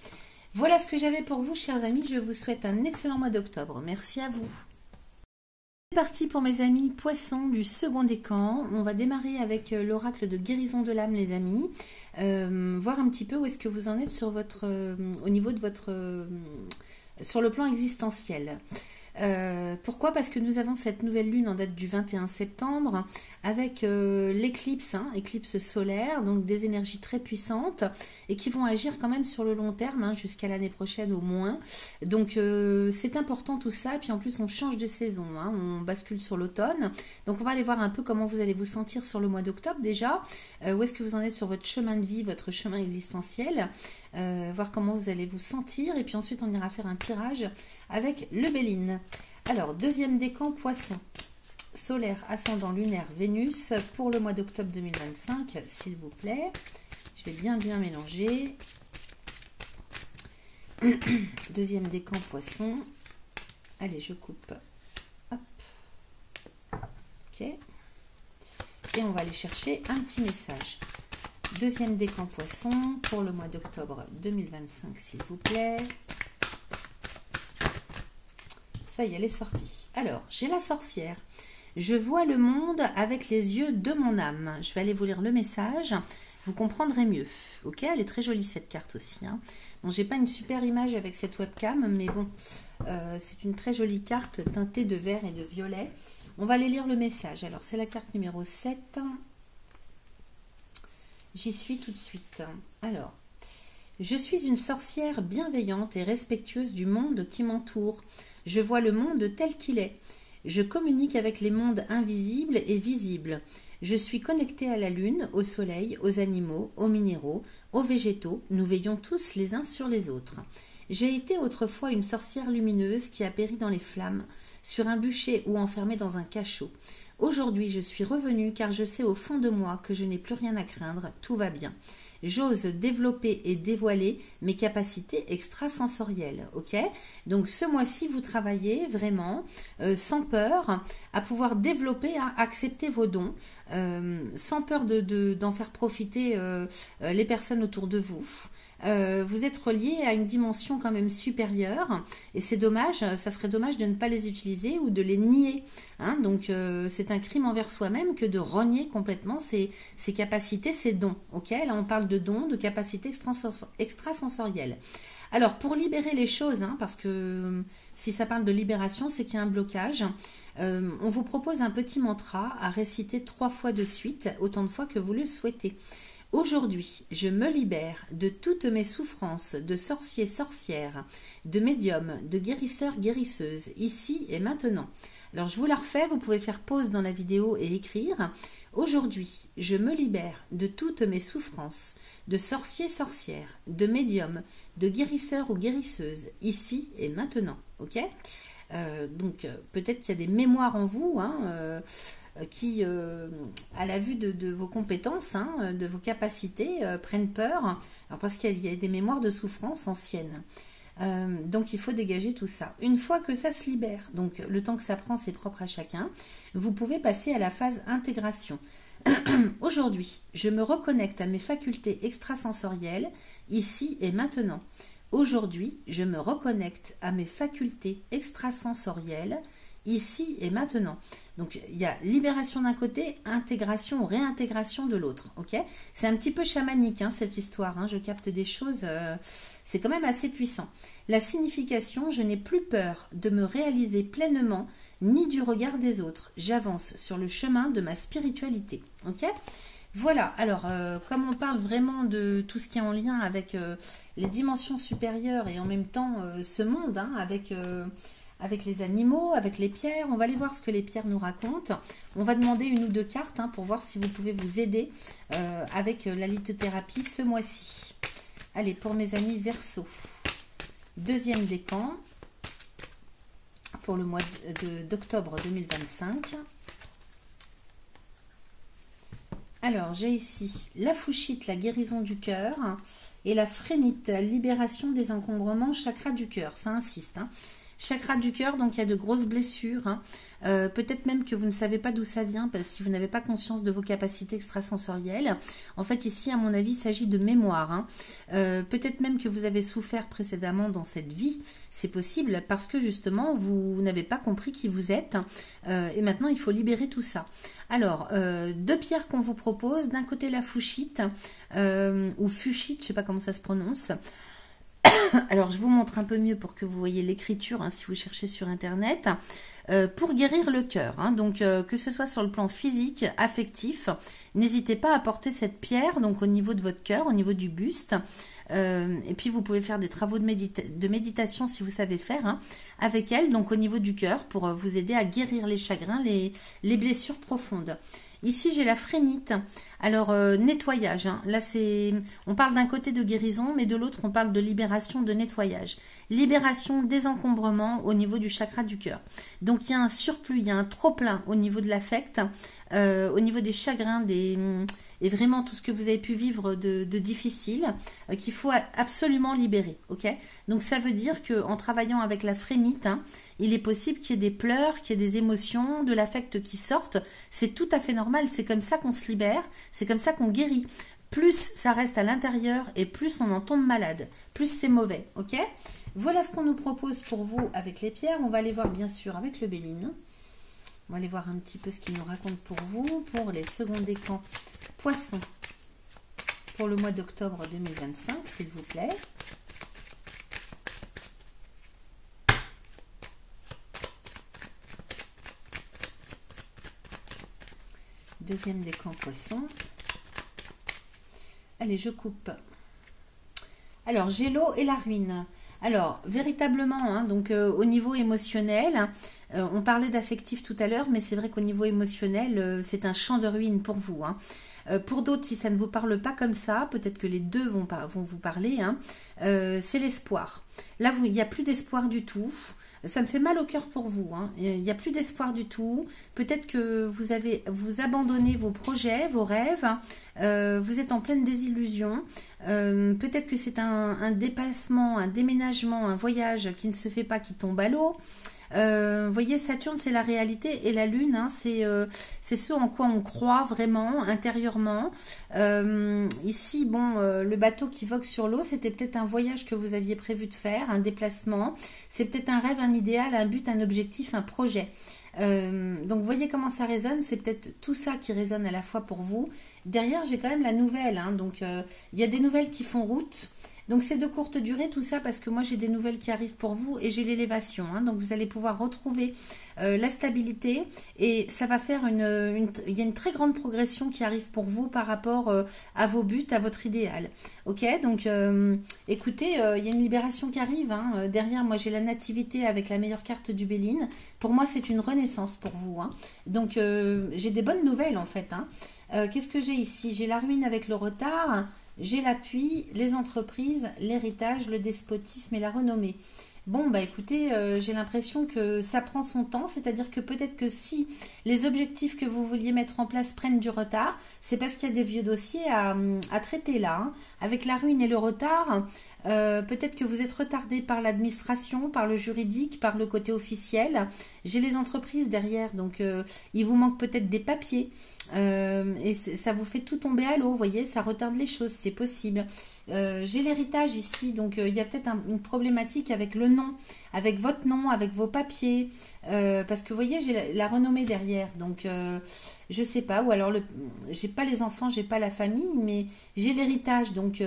Voilà ce que j'avais pour vous, chers amis. Je vous souhaite un excellent mois d'octobre. Merci à vous. C'est parti pour mes amis poissons du second décan. On va démarrer avec l'oracle de guérison de l'âme, les amis. Voir un petit peu où est-ce que vous en êtes sur au niveau de votre... sur le plan existentiel. Pourquoi? Parce que nous avons cette nouvelle lune en date du 21 septembre avec l'éclipse, éclipse solaire, donc des énergies très puissantes et qui vont agir quand même sur le long terme, jusqu'à l'année prochaine au moins. Donc c'est important tout ça, et puis en plus on change de saison, on bascule sur l'automne. Donc on va aller voir un peu comment vous allez vous sentir sur le mois d'octobre déjà, où est-ce que vous en êtes sur votre chemin de vie, votre chemin existentiel, voir comment vous allez vous sentir, et puis ensuite on ira faire un tirage avec le Béline. Alors, deuxième décan, poisson. Solaire, ascendant, lunaire, Vénus, pour le mois d'octobre 2025, s'il vous plaît. Je vais bien mélanger. Deuxième décan, poisson. Allez, je coupe. Hop. Ok. Et on va aller chercher un petit message. Deuxième décan, poisson, pour le mois d'octobre 2025, s'il vous plaît. Ça y est, elle est sortie. Alors, j'ai la sorcière. Je vois le monde avec les yeux de mon âme. Je vais aller vous lire le message. Vous comprendrez mieux. Ok, elle est très jolie cette carte aussi. Bon, j'ai pas une super image avec cette webcam, mais bon, c'est une très jolie carte teintée de vert et de violet. On va aller lire le message. Alors, c'est la carte numéro 7. J'y suis tout de suite. Alors, je suis une sorcière bienveillante et respectueuse du monde qui m'entoure. Je vois le monde tel qu'il est. Je communique avec les mondes invisibles et visibles. Je suis connectée à la lune, au soleil, aux animaux, aux minéraux, aux végétaux. Nous veillons tous les uns sur les autres. J'ai été autrefois une sorcière lumineuse qui a péri dans les flammes, sur un bûcher ou enfermée dans un cachot. Aujourd'hui, je suis revenue car je sais au fond de moi que je n'ai plus rien à craindre, tout va bien. J'ose développer et dévoiler mes capacités extrasensorielles, ok? Donc ce mois-ci, vous travaillez vraiment sans peur à pouvoir développer, à accepter vos dons, sans peur d'en faire profiter les personnes autour de vous. Vous êtes relié à une dimension quand même supérieure et c'est dommage, ça serait dommage de ne pas les utiliser ou de les nier. Donc c'est un crime envers soi-même que de renier complètement ses capacités, ses dons. Ok, là on parle de dons, de capacités extrasensorielles. Alors pour libérer les choses, parce que si ça parle de libération, c'est qu'il y a un blocage. On vous propose un petit mantra à réciter 3 fois de suite, autant de fois que vous le souhaitez. Aujourd'hui, je me libère de toutes mes souffrances de sorcier-sorcière, de médium, de guérisseur-guérisseuse, ici et maintenant. Alors, je vous la refais, vous pouvez faire pause dans la vidéo et écrire. Aujourd'hui, je me libère de toutes mes souffrances de sorcier-sorcière, de médium, de guérisseur ou guérisseuse, ici et maintenant. Ok ? Donc, peut-être qu'il y a des mémoires en vous, qui, à la vue de vos compétences, hein, de vos capacités, prennent peur, alors parce qu'il y a des mémoires de souffrance anciennes. Donc il faut dégager tout ça. Une fois que ça se libère, donc le temps que ça prend, c'est propre à chacun, vous pouvez passer à la phase intégration. Aujourd'hui, je me reconnecte à mes facultés extrasensorielles, ici et maintenant. Aujourd'hui, je me reconnecte à mes facultés extrasensorielles, ici et maintenant. Donc, il y a libération d'un côté, intégration ou réintégration de l'autre. Ok, c'est un petit peu chamanique, hein, cette histoire. Hein, je capte des choses, c'est quand même assez puissant. La signification, je n'ai plus peur de me réaliser pleinement, ni du regard des autres. J'avance sur le chemin de ma spiritualité. Ok, voilà. Alors, comme on parle vraiment de tout ce qui est en lien avec les dimensions supérieures et en même temps ce monde, hein, avec les animaux, avec les pierres. On va aller voir ce que les pierres nous racontent. On va demander une ou deux cartes, hein, pour voir si vous pouvez vous aider avec la lithothérapie ce mois-ci. Allez, pour mes amis Verseau. Deuxième décan pour le mois d'octobre 2025. Alors, j'ai ici la Fouchite, la guérison du cœur, et la Phrénite, libération des encombrements, chakra du cœur. Ça insiste, hein. Chakra du cœur, donc il y a de grosses blessures, hein. Peut-être même que vous ne savez pas d'où ça vient, parce que si vous n'avez pas conscience de vos capacités extrasensorielles. En fait, ici, à mon avis, il s'agit de mémoire, hein. Peut-être même que vous avez souffert précédemment dans cette vie, c'est possible, parce que justement, vous n'avez pas compris qui vous êtes, et maintenant, il faut libérer tout ça. Alors, deux pierres qu'on vous propose, d'un côté la Fouchite, ou Fuchite, je ne sais pas comment ça se prononce. Alors, je vous montre un peu mieux pour que vous voyez l'écriture, hein, si vous cherchez sur Internet. Pour guérir le cœur, hein, donc que ce soit sur le plan physique, affectif, n'hésitez pas à porter cette pierre, donc au niveau de votre cœur, au niveau du buste. Et puis, vous pouvez faire des travaux de méditation si vous savez faire, hein, avec elle, donc au niveau du cœur, pour vous aider à guérir les chagrins, les blessures profondes. Ici, j'ai la Phrénite. Alors, nettoyage. Hein. Là, on parle d'un côté de guérison, mais de l'autre, on parle de libération, de nettoyage. Libération des encombrements au niveau du chakra du cœur. Donc, il y a un surplus, il y a un trop-plein au niveau de l'affect, au niveau des chagrins, et vraiment tout ce que vous avez pu vivre de difficile, qu'il faut absolument libérer. Ok, donc, ça veut dire qu'en travaillant avec la Phrénite, hein, il est possible qu'il y ait des pleurs, qu'il y ait des émotions, de l'affect qui sortent. C'est tout à fait normal. C'est comme ça qu'on se libère. C'est comme ça qu'on guérit. Plus ça reste à l'intérieur et plus on en tombe malade. Plus c'est mauvais. Ok ? Voilà ce qu'on nous propose pour vous avec les pierres. On va aller voir bien sûr avec le Béline. On va aller voir un petit peu ce qu'il nous raconte pour vous. Pour les seconds décans poissons. Pour le mois d'octobre 2025, s'il vous plaît. Deuxième décan poisson. Allez, je coupe. Alors, j'ai l'eau et la ruine. Alors, véritablement, hein, donc au niveau émotionnel, on parlait d'affectif tout à l'heure, mais c'est vrai qu'au niveau émotionnel, c'est un champ de ruine pour vous. Hein. Pour d'autres, si ça ne vous parle pas comme ça, peut-être que les deux vont vous parler, hein, c'est l'espoir. Là, il n'y a plus d'espoir du tout. Ça me fait mal au cœur pour vous. Hein. Il n'y a plus d'espoir du tout. Peut-être que vous abandonnez vos projets, vos rêves. Vous êtes en pleine désillusion. Peut-être que c'est un déplacement, un déménagement, un voyage qui ne se fait pas, qui tombe à l'eau. Vous voyez, Saturne, c'est la réalité, et la Lune, hein, c'est ce en quoi on croit vraiment, intérieurement. Ici, bon, le bateau qui vogue sur l'eau, c'était peut-être un voyage que vous aviez prévu de faire, un déplacement. C'est peut-être un rêve, un idéal, un but, un objectif, un projet. Donc, vous voyez comment ça résonne. C'est peut-être tout ça qui résonne à la fois pour vous. Derrière, j'ai quand même la nouvelle. Hein, donc, il y a des nouvelles qui font route. Donc, c'est de courte durée tout ça parce que moi, j'ai des nouvelles qui arrivent pour vous et j'ai l'élévation. Hein, donc, vous allez pouvoir retrouver la stabilité et ça va faire il y a une très grande progression qui arrive pour vous par rapport à vos buts, à votre idéal. Ok, donc, écoutez, il y a une libération qui arrive. Hein. Derrière, moi, j'ai la nativité avec la meilleure carte du Béline. Pour moi, c'est une renaissance pour vous. Hein. Donc, j'ai des bonnes nouvelles en fait. Hein. Qu'est-ce que j'ai ici? J'ai la ruine avec le retard. J'ai l'appui, les entreprises, l'héritage, le despotisme et la renommée. Bon, bah écoutez, j'ai l'impression que ça prend son temps, c'est-à-dire que peut-être que si les objectifs que vous vouliez mettre en place prennent du retard, c'est parce qu'il y a des vieux dossiers à traiter là, hein. Avec la ruine et le retard, peut-être que vous êtes retardé par l'administration, par le juridique, par le côté officiel. J'ai les entreprises derrière, donc il vous manque peut-être des papiers. Et ça vous fait tout tomber à l'eau, vous voyez, ça retarde les choses, c'est possible. J'ai l'héritage ici, donc il y a peut-être une problématique avec le nom, avec votre nom, avec vos papiers, parce que vous voyez, j'ai la renommée derrière, donc je sais pas, ou alors j'ai pas les enfants, j'ai pas la famille, mais j'ai l'héritage, donc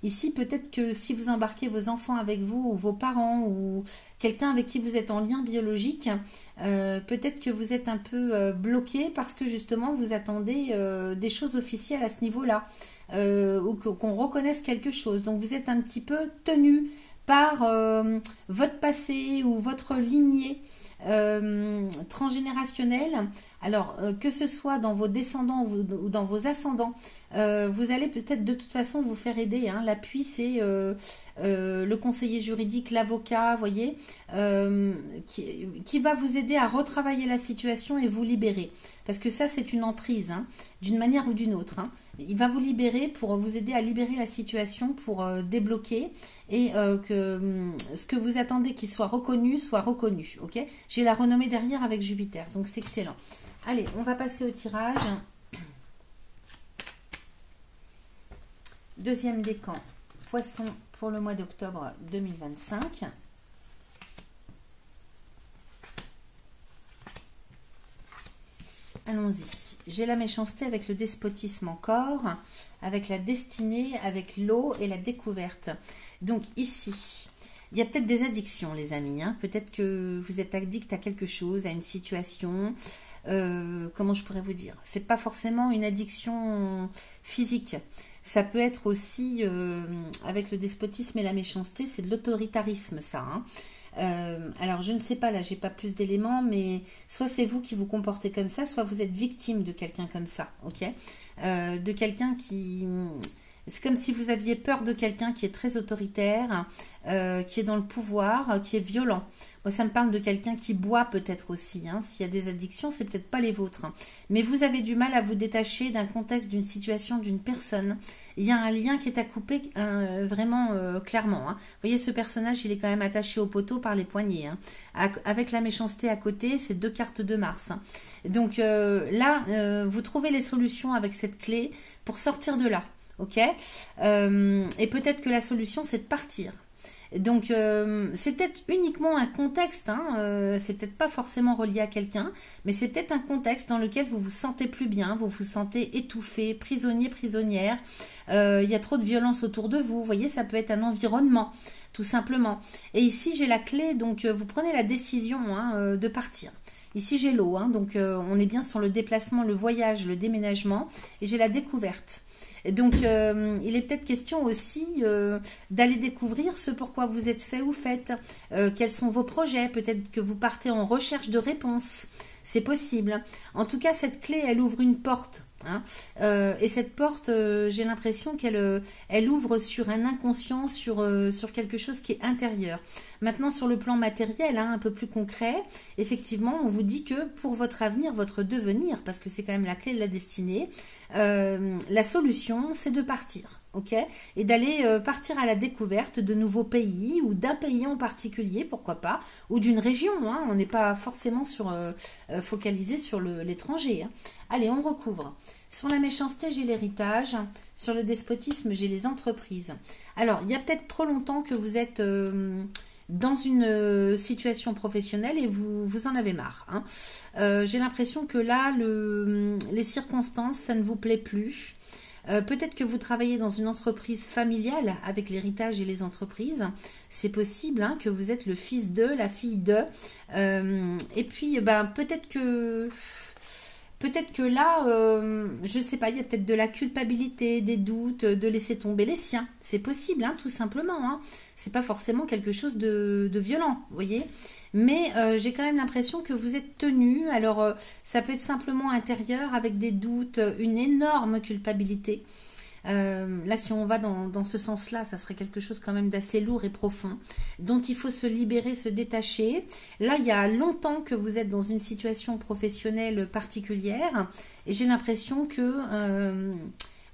ici peut-être que si vous embarquez vos enfants avec vous, ou vos parents, ou quelqu'un avec qui vous êtes en lien biologique, peut-être que vous êtes un peu bloqué parce que justement vous attendez des choses officielles à ce niveau-là. Ou qu'on reconnaisse quelque chose. Donc vous êtes un petit peu tenu par votre passé ou votre lignée transgénérationnelle. Alors que ce soit dans vos descendants ou dans vos ascendants, vous allez peut-être de toute façon vous faire aider, hein. L'appui, c'est le conseiller juridique, l'avocat, voyez, qui va vous aider à retravailler la situation et vous libérer. Parce que ça, c'est une emprise, hein, d'une manière ou d'une autre, hein. Il va vous libérer pour vous aider à libérer la situation, pour débloquer et que ce que vous attendez qu'il soit reconnu, soit reconnu. Ok, j'ai la renommée derrière avec Jupiter, donc c'est excellent. Allez, on va passer au tirage. Deuxième décan, Poisson pour le mois d'octobre 2025. Allons-y. J'ai la méchanceté avec le despotisme encore, avec la destinée, avec l'eau et la découverte. Donc ici, il y a peut-être des addictions, les amis, hein. Peut-être que vous êtes addict à quelque chose, à une situation. Comment je pourrais vous dire? C'est pas forcément une addiction physique. Ça peut être aussi, avec le despotisme et la méchanceté, c'est de l'autoritarisme, ça, hein. Alors je ne sais pas, là j'ai pas plus d'éléments, mais soit c'est vous qui vous comportez comme ça, soit vous êtes victime de quelqu'un comme ça, ok, de quelqu'un qui... C'est comme si vous aviez peur de quelqu'un qui est très autoritaire, qui est dans le pouvoir, qui est violent. Moi, ça me parle de quelqu'un qui boit peut-être aussi, hein. S'il y a des addictions, c'est peut-être pas les vôtres, hein. Mais vous avez du mal à vous détacher d'un contexte, d'une situation, d'une personne. Il y a un lien qui est à couper vraiment clairement, hein. Vous voyez, ce personnage, il est quand même attaché au poteau par les poignets, hein. Avec la méchanceté à côté, c'est 2 cartes de Mars, hein. Donc là, vous trouvez les solutions avec cette clé pour sortir de là. Ok, et peut-être que la solution, c'est de partir. Donc c'est peut-être uniquement un contexte, hein, c'est peut-être pas forcément relié à quelqu'un, mais c'est peut-être un contexte dans lequel vous vous sentez plus bien, vous vous sentez étouffé, prisonnier, prisonnière, il y a trop de violence autour de vous, vous voyez, ça peut être un environnement, tout simplement. Et ici j'ai la clé, donc vous prenez la décision, hein, de partir. Ici j'ai l'eau, hein, donc on est bien sur le déplacement, le voyage, le déménagement, et j'ai la découverte. Donc, il est peut-être question aussi d'aller découvrir ce pourquoi vous êtes fait ou faites, quels sont vos projets, peut-être que vous partez en recherche de réponses, c'est possible. En tout cas, cette clé, elle ouvre une porte, hein, et cette porte, j'ai l'impression elle ouvre sur un inconscient, sur quelque chose qui est intérieur. Maintenant, sur le plan matériel, hein, un peu plus concret, effectivement, on vous dit que pour votre avenir, votre devenir, parce que c'est quand même la clé de la destinée, la solution, c'est de partir, ok, et d'aller partir à la découverte de nouveaux pays ou d'un pays en particulier, pourquoi pas, ou d'une région, hein. On n'est pas forcément focalisé sur l'étranger, hein. Allez, on recouvre. Sur la méchanceté, j'ai l'héritage. Sur le despotisme, j'ai les entreprises. Alors, il y a peut-être trop longtemps que vous êtes dans une situation professionnelle et vous en avez marre, hein. J'ai l'impression que là, les circonstances, ça ne vous plaît plus. Peut-être que vous travaillez dans une entreprise familiale avec l'héritage et les entreprises. C'est possible, hein, que vous êtes le fils de, la fille de. Et puis, peut-être que là, je ne sais pas, il y a peut-être de la culpabilité, des doutes, de laisser tomber les siens. C'est possible, hein, tout simplement, hein. C'est pas forcément quelque chose de violent, vous voyez. Mais j'ai quand même l'impression que vous êtes tenu. Alors, ça peut être simplement intérieur, avec des doutes, une énorme culpabilité. Là, si on va dans ce sens-là, ça serait quelque chose quand même d'assez lourd et profond, dont il faut se libérer, se détacher. Là, il y a longtemps que vous êtes dans une situation professionnelle particulière, et j'ai l'impression que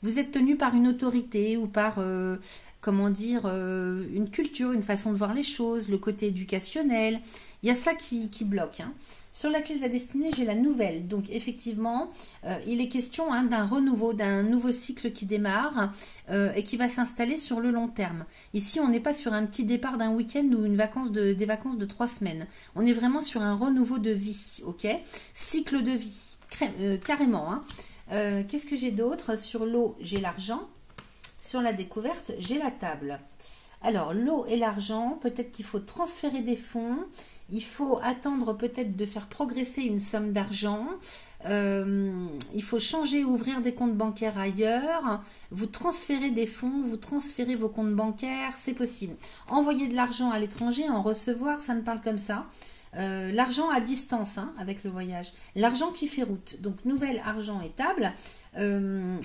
vous êtes tenu par une autorité ou par, comment dire, une culture, une façon de voir les choses, le côté éducationnel. Il y a ça qui bloque, hein. Sur la clé de la destinée, j'ai la nouvelle. Donc effectivement, il est question d'un renouveau, d'un nouveau cycle qui démarre et qui va s'installer sur le long terme. Ici, on n'est pas sur un petit départ d'un week-end ou des vacances de 3 semaines. On est vraiment sur un renouveau de vie, ok? Cycle de vie, carrément, hein. Qu'est-ce que j'ai d'autre? Sur l'eau, j'ai l'argent. Sur la découverte, j'ai la table. Alors, l'eau et l'argent, peut-être qu'il faut transférer des fonds. Il faut attendre peut-être de faire progresser une somme d'argent. Il faut changer, ouvrir des comptes bancaires ailleurs. Vous transférez des fonds, vous transférez vos comptes bancaires, c'est possible. Envoyer de l'argent à l'étranger, en recevoir, ça ne parle comme ça. L'argent à distance, hein, avec le voyage. L'argent qui fait route. Donc, nouvel argent et table.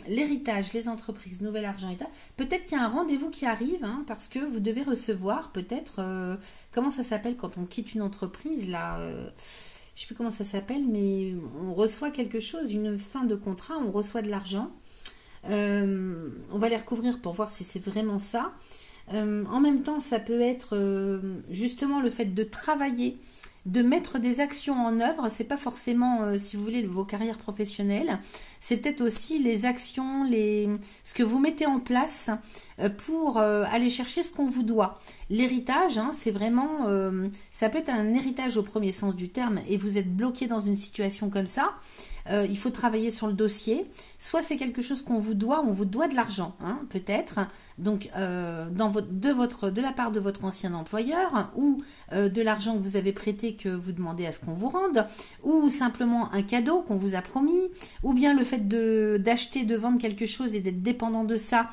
L'héritage, les entreprises, nouvel argent et table. Peut-être qu'il y a un rendez-vous qui arrive, hein, parce que vous devez recevoir peut-être... comment ça s'appelle quand on quitte une entreprise, là je ne sais plus comment ça s'appelle, mais on reçoit quelque chose, une fin de contrat, on reçoit de l'argent. On va les recouvrir pour voir si c'est vraiment ça. En même temps, ça peut être justement le fait de travailler, de mettre des actions en œuvre. C'est pas forcément, si vous voulez, vos carrières professionnelles. C'est peut-être aussi les actions, ce que vous mettez en place pour aller chercher ce qu'on vous doit. L'héritage, hein, c'est vraiment, ça peut être un héritage au premier sens du terme, et vous êtes bloqué dans une situation comme ça. Il faut travailler sur le dossier. Soit c'est quelque chose qu'on vous doit, on vous doit de l'argent, hein, peut-être. Donc, de la part de votre ancien employeur, ou de l'argent que vous avez prêté que vous demandez à ce qu'on vous rende, ou simplement un cadeau qu'on vous a promis, ou bien le fait d'acheter, de vendre quelque chose et d'être dépendant de ça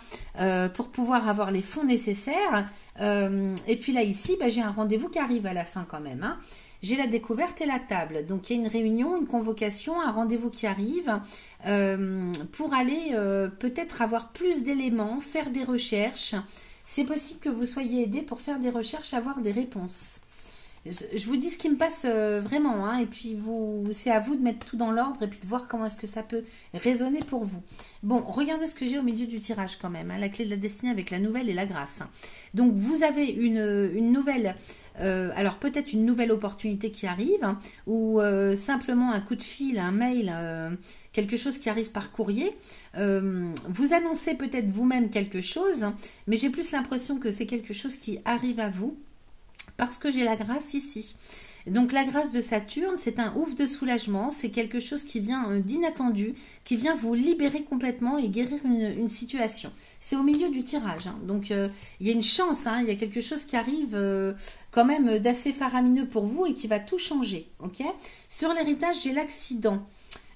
pour pouvoir avoir les fonds nécessaires. Et puis là, ici, j'ai un rendez-vous qui arrive à la fin quand même, hein. J'ai la découverte et la table. Donc, il y a une réunion, une convocation, un rendez-vous qui arrive pour aller peut-être avoir plus d'éléments, faire des recherches. C'est possible que vous soyez aidé pour faire des recherches, avoir des réponses. Je vous dis ce qui me passe vraiment, hein, et puis c'est à vous de mettre tout dans l'ordre et puis de voir comment est-ce que ça peut résonner pour vous. Bon, regardez ce que j'ai au milieu du tirage quand même, hein, la clé de la destinée avec la nouvelle et la grâce. Donc, vous avez une nouvelle... alors peut-être une nouvelle opportunité qui arrive, hein, ou simplement un coup de fil, un mail, quelque chose qui arrive par courrier. Vous annoncez peut-être vous-même quelque chose, hein, mais j'ai plus l'impression que c'est quelque chose qui arrive à vous parce que j'ai la grâce ici. Donc la grâce de Saturne, c'est un ouf de soulagement, c'est quelque chose qui vient d'inattendu, qui vient vous libérer complètement et guérir une situation. C'est au milieu du tirage, hein. Donc il y a une chance, hein, il y a quelque chose qui arrive quand même d'assez faramineux pour vous et qui va tout changer. Okay, sur l'héritage, j'ai l'accident.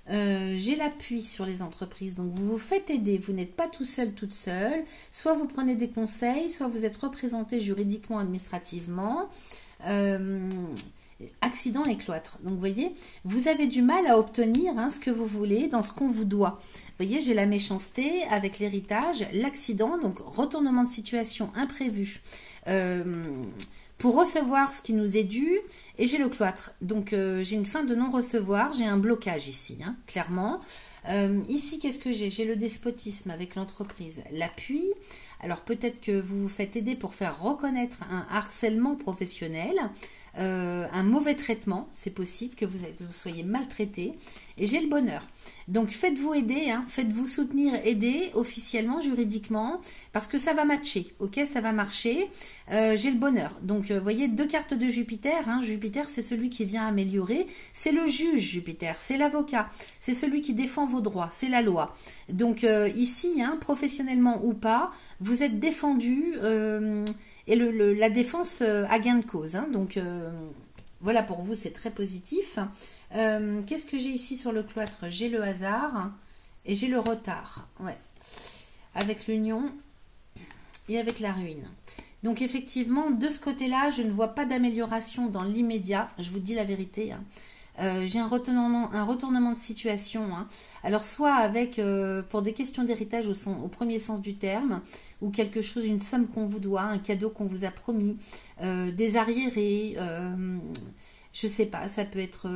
J'ai l'appui sur les entreprises, donc vous vous faites aider, vous n'êtes pas tout seul, toute seule, soit vous prenez des conseils, soit vous êtes représenté juridiquement, administrativement. Accident et cloître. Donc, vous voyez, vous avez du mal à obtenir, hein, ce que vous voulez dans ce qu'on vous doit. Vous voyez, j'ai la méchanceté avec l'héritage, l'accident, donc retournement de situation imprévu pour recevoir ce qui nous est dû, et j'ai le cloître. Donc, j'ai une fin de non-recevoir, j'ai un blocage ici, hein, clairement. Ici, qu'est-ce que j'ai? J'ai le despotisme avec l'entreprise, l'appui. Alors, peut-être que vous vous faites aider pour faire reconnaître un harcèlement professionnel, un mauvais traitement, c'est possible que vous soyez maltraité, et j'ai le bonheur. Donc faites-vous aider, hein, faites-vous soutenir, aider officiellement, juridiquement, parce que ça va matcher, ok, ça va marcher. J'ai le bonheur. Donc vous voyez, 2 cartes de Jupiter, hein. Jupiter, c'est celui qui vient améliorer, c'est le juge Jupiter, c'est l'avocat, c'est celui qui défend vos droits, c'est la loi. Donc ici, hein, professionnellement ou pas, vous êtes défendu, et la défense a gain de cause, hein. Donc voilà, pour vous c'est très positif. Qu'est-ce que j'ai ici sur le cloître? J'ai le hasard et j'ai le retard, ouais, avec l'union et avec la ruine. Donc effectivement, de ce côté-là, je ne vois pas d'amélioration dans l'immédiat, je vous dis la vérité, hein. J'ai un retournement de situation. Hein. Alors soit avec, pour des questions d'héritage au premier sens du terme, ou quelque chose, une somme qu'on vous doit, un cadeau qu'on vous a promis, des arriérés, je sais pas, ça peut être,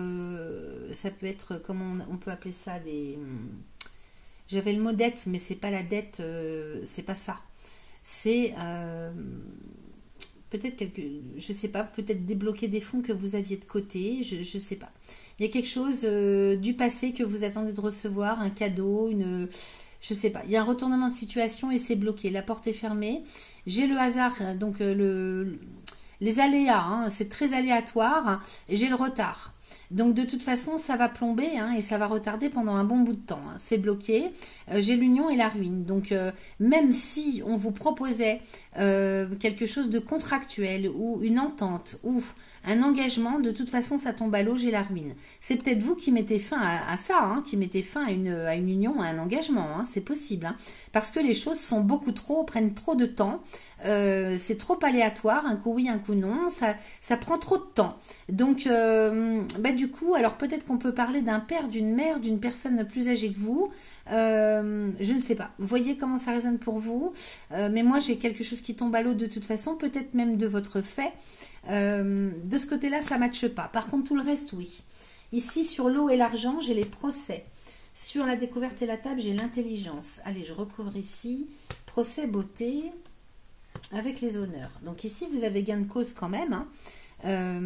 comment on peut appeler ça, j'avais le mot dette, mais c'est pas la dette, c'est pas ça. C'est peut-être je sais pas, peut-être débloquer des fonds que vous aviez de côté, je sais pas. Il y a quelque chose du passé que vous attendez de recevoir, un cadeau, je sais pas. Il y a un retournement de situation et c'est bloqué. La porte est fermée. J'ai le hasard, donc les aléas, hein, c'est très aléatoire. Et j'ai le retard. Donc de toute façon, ça va plomber hein, et ça va retarder pendant un bon bout de temps. Hein. C'est bloqué. J'ai l'union et la ruine. Donc même si on vous proposait quelque chose de contractuel ou une entente ou un engagement, de toute façon, ça tombe à l'eau, j'ai la ruine. C'est peut-être vous qui mettez fin à ça, hein, qui mettez fin à une union, à un engagement. Hein, c'est possible. Hein, parce que les choses sont beaucoup trop, prennent trop de temps. C'est trop aléatoire, un coup oui, un coup non, ça prend trop de temps. Donc, du coup, alors peut-être qu'on peut parler d'un père, d'une mère, d'une personne plus âgée que vous. Je ne sais pas. Vous voyez comment ça résonne pour vous. Mais moi, j'ai quelque chose qui tombe à l'eau de toute façon, peut-être même de votre fait. De ce côté-là, ça ne matche pas. Par contre, tout le reste, oui. Ici, sur l'eau et l'argent, j'ai les procès. Sur la découverte et la table, j'ai l'intelligence. Allez, je recouvre ici. Procès, beauté, avec les honneurs. Donc ici, vous avez gain de cause quand même. Hein.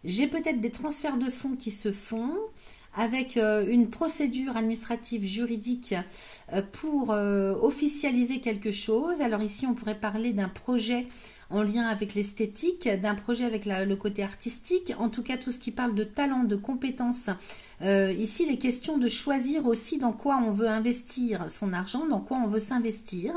J'ai peut-être des transferts de fonds qui se font avec une procédure administrative juridique pour officialiser quelque chose. Alors ici, on pourrait parler d'un projet en lien avec l'esthétique, d'un projet avec le côté artistique, en tout cas tout ce qui parle de talent, de compétences. Ici, il est question de choisir aussi dans quoi on veut investir son argent, dans quoi on veut s'investir.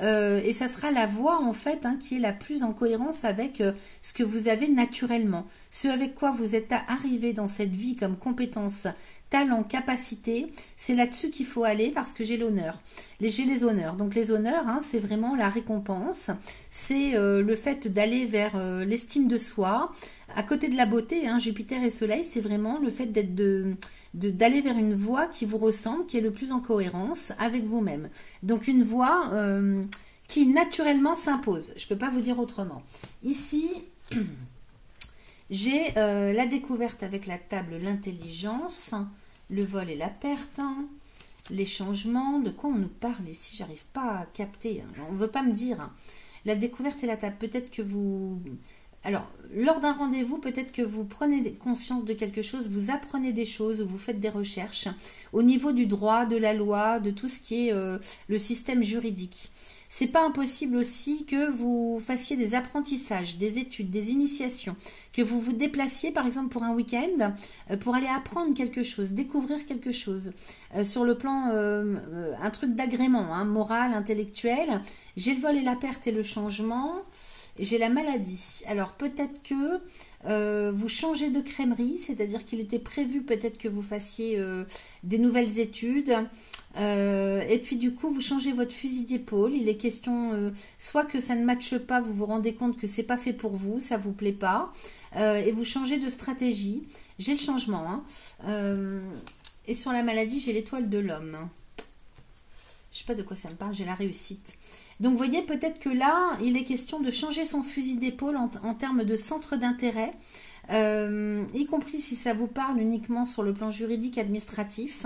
Et ça sera la voie en fait hein, qui est la plus en cohérence avec ce que vous avez naturellement. Ce avec quoi vous êtes arrivé dans cette vie comme compétence, talent, capacité, c'est là-dessus qu'il faut aller parce que j'ai l'honneur. J'ai les honneurs. Donc les honneurs, hein, c'est vraiment la récompense. C'est le fait d'aller vers l'estime de soi. À côté de la beauté, hein, Jupiter et Soleil, c'est vraiment le fait d'aller vers une voie qui vous ressemble, qui est le plus en cohérence avec vous-même. Donc une voie qui naturellement s'impose. Je ne peux pas vous dire autrement. Ici, j'ai la découverte avec la table, l'intelligence, le vol et la perte, hein, les changements. De quoi on nous parle ici? J'arrive pas à capter. Hein. On ne veut pas me dire. Hein. La découverte et la table, peut-être que vous... Alors, lors d'un rendez-vous, peut-être que vous prenez conscience de quelque chose, vous apprenez des choses, vous faites des recherches au niveau du droit, de la loi, de tout ce qui est le système juridique. C'est pas impossible aussi que vous fassiez des apprentissages, des études, des initiations, que vous vous déplaciez par exemple pour un week-end pour aller apprendre quelque chose, découvrir quelque chose. Sur le plan, un truc d'agrément, hein, moral, intellectuel. J'ai le vol et la perte et le changement. Et j'ai la maladie. Alors peut-être que vous changez de crèmerie, c'est-à-dire qu'il était prévu peut-être que vous fassiez des nouvelles études. Et puis du coup, vous changez votre fusil d'épaule. Il est question soit que ça ne matche pas, vous vous rendez compte que c'est pas fait pour vous, ça vous plaît pas, et vous changez de stratégie. J'ai le changement. Hein. Et sur la maladie, j'ai l'étoile de l'homme. Je sais pas de quoi ça me parle, j'ai la réussite. Donc vous voyez peut-être que là, il est question de changer son fusil d'épaule en termes de centre d'intérêt, y compris si ça vous parle uniquement sur le plan juridique administratif,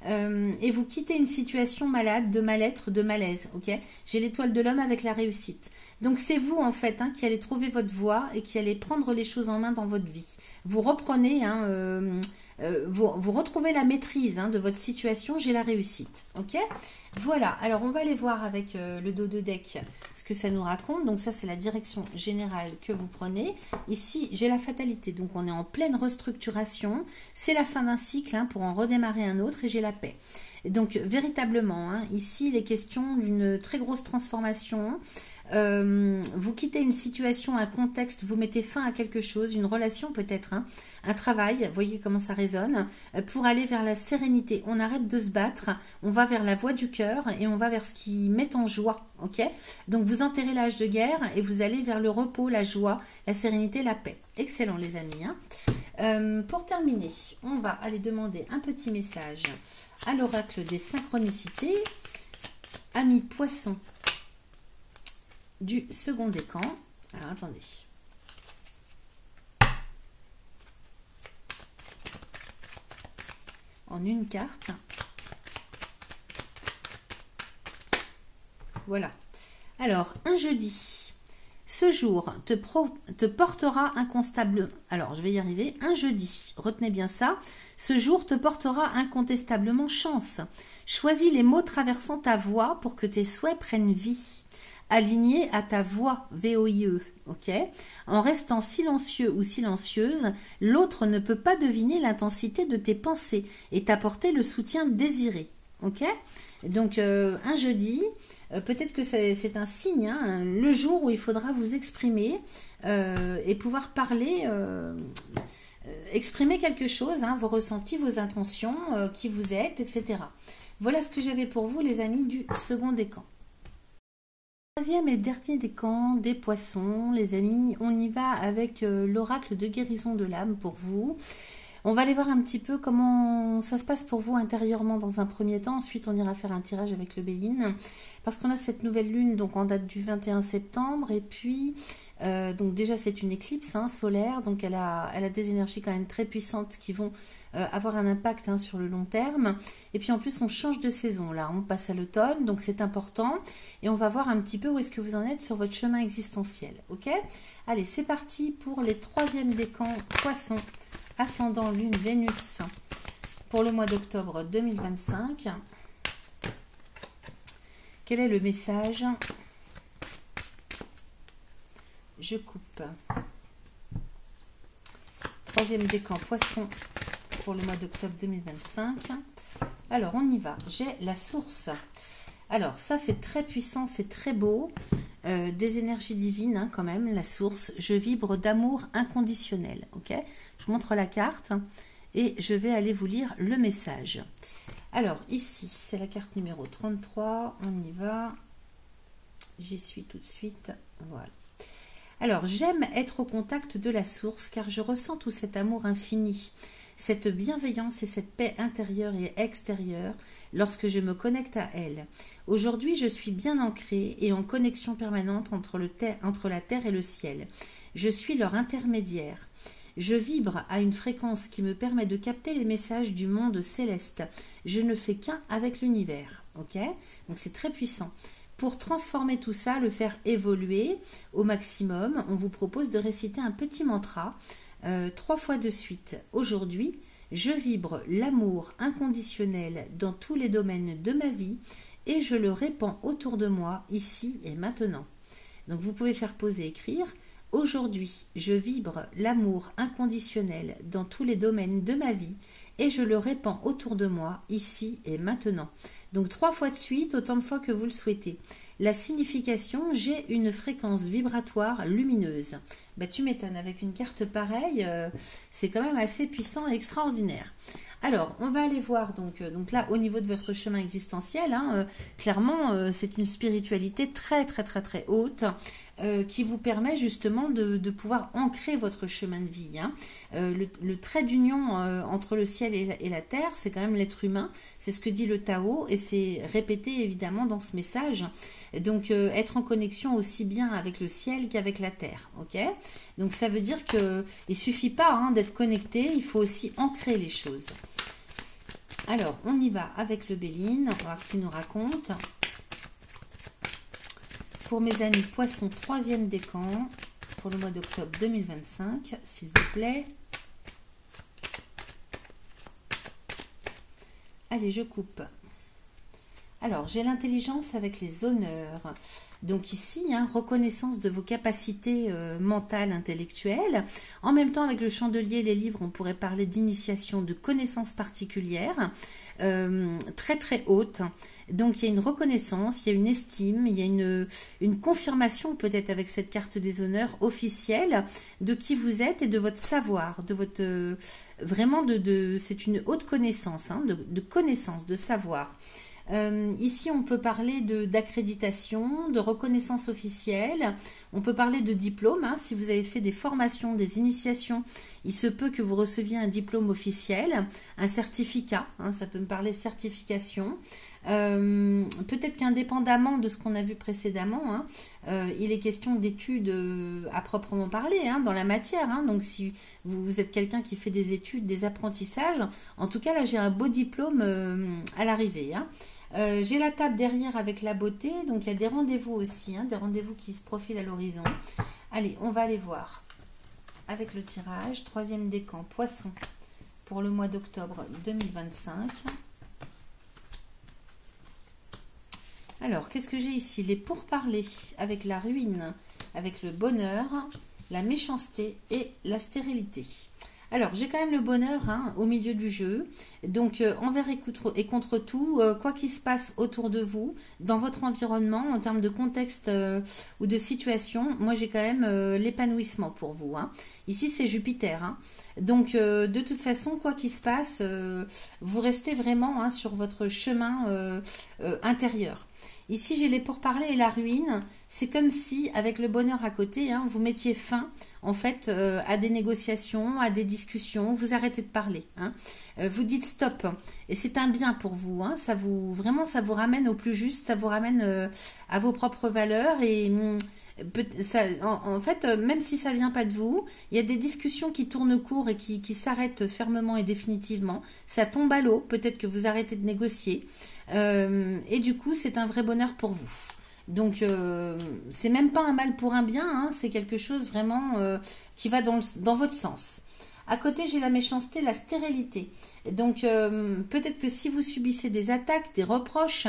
et vous quittez une situation malade, de mal-être, de malaise. Okay, j'ai l'étoile de l'homme avec la réussite. Donc c'est vous en fait hein, qui allez trouver votre voie et qui allez prendre les choses en main dans votre vie. Vous reprenez... Hein, vous retrouvez la maîtrise hein, de votre situation, j'ai la réussite. Ok, voilà, alors on va aller voir avec le dos de deck ce que ça nous raconte. Donc ça c'est la direction générale que vous prenez. Ici j'ai la fatalité, donc on est en pleine restructuration. C'est la fin d'un cycle hein, pour en redémarrer un autre et j'ai la paix. Et donc véritablement, hein, ici il est question d'une très grosse transformation. Vous quittez une situation, un contexte, vous mettez fin à quelque chose, une relation peut-être, hein, un travail, voyez comment ça résonne, pour aller vers la sérénité. On arrête de se battre, on va vers la voie du cœur et on va vers ce qui met en joie. Ok, donc vous enterrez l'âge de guerre et vous allez vers le repos, la joie, la sérénité, la paix. Excellent les amis. Hein. Pour terminer, on va aller demander un petit message à l'oracle des synchronicités. Amis poissons du second décan. Alors, attendez. En une carte. Voilà. Alors, un jeudi. Ce jour te portera incontestable. Alors, je vais y arriver. Un jeudi. Retenez bien ça. Ce jour te portera incontestablement chance. Choisis les mots traversant ta voix pour que tes souhaits prennent vie. Alignés à ta voix, VOIE, ok? En restant silencieux ou silencieuse, l'autre ne peut pas deviner l'intensité de tes pensées et t'apporter le soutien désiré, ok? Donc, un jeudi, peut-être que c'est un signe, hein, le jour où il faudra vous exprimer et pouvoir parler, exprimer quelque chose, hein, vos ressentis, vos intentions, qui vous êtes, etc. Voilà ce que j'avais pour vous, les amis du second décan. Troisième et dernier décan des poissons, les amis, on y va avec l'oracle de guérison de l'âme pour vous. On va aller voir un petit peu comment ça se passe pour vous intérieurement dans un premier temps. Ensuite, on ira faire un tirage avec le Béline. Parce qu'on a cette nouvelle lune donc en date du 21 septembre. Et puis, donc déjà, c'est une éclipse solaire. Donc, elle a des énergies quand même très puissantes qui vont avoir un impact sur le long terme. Et puis, en plus, on change de saison. Là, on passe à l'automne. Donc, c'est important. Et on va voir un petit peu où est-ce que vous en êtes sur votre chemin existentiel. Ok ? Allez, c'est parti pour les troisièmes décans poissons. Ascendant Lune Vénus pour le mois d'octobre 2025. Quel est le message? Je coupe. Troisième décan Poisson pour le mois d'octobre 2025. Alors, on y va. J'ai la source. Alors, ça, c'est très puissant, c'est très beau. Des énergies divines, quand même, la source. Je vibre d'amour inconditionnel. Ok ? Je montre la carte et je vais aller vous lire le message. Alors, ici, c'est la carte numéro 33. On y va. J'y suis tout de suite. Voilà. Alors, j'aime être au contact de la source car je ressens tout cet amour infini, cette bienveillance et cette paix intérieure et extérieure lorsque je me connecte à elle. Aujourd'hui, je suis bien ancrée et en connexion permanente entre la terre et le ciel. Je suis leur intermédiaire. Je vibre à une fréquence qui me permet de capter les messages du monde céleste. Je ne fais qu'un avec l'univers. Ok ? Donc c'est très puissant. Pour transformer tout ça, le faire évoluer au maximum, on vous propose de réciter un petit mantra 3 fois de suite. Aujourd'hui, je vibre l'amour inconditionnel dans tous les domaines de ma vie et je le répands autour de moi, ici et maintenant. Donc vous pouvez faire pause et écrire. Aujourd'hui, je vibre l'amour inconditionnel dans tous les domaines de ma vie et je le répands autour de moi, ici et maintenant. Donc 3 fois de suite, autant de fois que vous le souhaitez. La signification, j'ai une fréquence vibratoire lumineuse. Bah, tu m'étonnes, avec une carte pareille, c'est quand même assez puissant et extraordinaire. Alors, on va aller voir, donc là, au niveau de votre chemin existentiel, clairement, c'est une spiritualité très, très, très, très haute qui vous permet justement de pouvoir ancrer votre chemin de vie. Le trait d'union entre le ciel et la terre, c'est quand même l'être humain. C'est ce que dit le Tao et c'est répété évidemment dans ce message. Donc, être en connexion aussi bien avec le ciel qu'avec la terre. Ok ? Donc, ça veut dire qu'il ne suffit pas d'être connecté, il faut aussi ancrer les choses. Alors, on y va avec le Béline, on va voir ce qu'il nous raconte. Pour mes amis poissons, troisième décan, pour le mois d'octobre 2025, s'il vous plaît. Allez, je coupe. Alors, j'ai l'intelligence avec les honneurs. Donc ici, reconnaissance de vos capacités mentales, intellectuelles. En même temps, avec le chandelier et les livres, on pourrait parler d'initiation de connaissances particulières, très très hautes. Donc il y a une reconnaissance, il y a une estime, il y a une confirmation peut-être avec cette carte des honneurs officielle de qui vous êtes et de votre savoir, de votre vraiment c'est une haute connaissance, de connaissance, de savoir. Ici, on peut parler d'accréditation, de reconnaissance officielle. On peut parler de diplôme, hein, si vous avez fait des formations, des initiations, il se peut que vous receviez un diplôme officiel, un certificat, hein, ça peut me parler certification. Peut-être qu'indépendamment de ce qu'on a vu précédemment, hein, il est question d'études à proprement parler, hein, dans la matière. Hein. Donc si vous êtes quelqu'un qui fait des études, des apprentissages, en tout cas là j'ai un beau diplôme à l'arrivée. Hein. J'ai la table derrière avec la beauté, donc il y a des rendez-vous aussi, hein, des rendez-vous qui se profilent à l'horizon. Allez, on va aller voir avec le tirage, troisième décan, poisson, pour le mois d'octobre 2025. Alors, qu'est-ce que j'ai ici? Les pourparlers avec la ruine, avec le bonheur, la méchanceté et la stérilité. Alors, j'ai quand même le bonheur hein, au milieu du jeu. Donc, envers et contre tout, quoi qu'il se passe autour de vous, dans votre environnement, en termes de contexte ou de situation, moi, j'ai quand même l'épanouissement pour vous. Hein. Ici, c'est Jupiter. Hein. Donc, de toute façon, quoi qu'il se passe, vous restez vraiment hein, sur votre chemin intérieur. Ici, j'ai les pourparlers et la ruine. C'est comme si, avec le bonheur à côté, hein, vous mettiez fin, en fait, à des négociations, à des discussions. Vous arrêtez de parler. Hein. Vous dites stop. Et c'est un bien pour vous. Hein. Vraiment, ça vous ramène au plus juste. Ça vous ramène à vos propres valeurs. Et ça, en fait, même si ça vient pas de vous, il y a des discussions qui tournent court et qui s'arrêtent fermement et définitivement. Ça tombe à l'eau. Peut-être que vous arrêtez de négocier. Et du coup, c'est un vrai bonheur pour vous. Donc, c'est même pas un mal pour un bien, hein, c'est quelque chose vraiment qui va dans votre sens. À côté, j'ai la méchanceté, la stérilité. Donc, peut-être que si vous subissez des attaques, des reproches,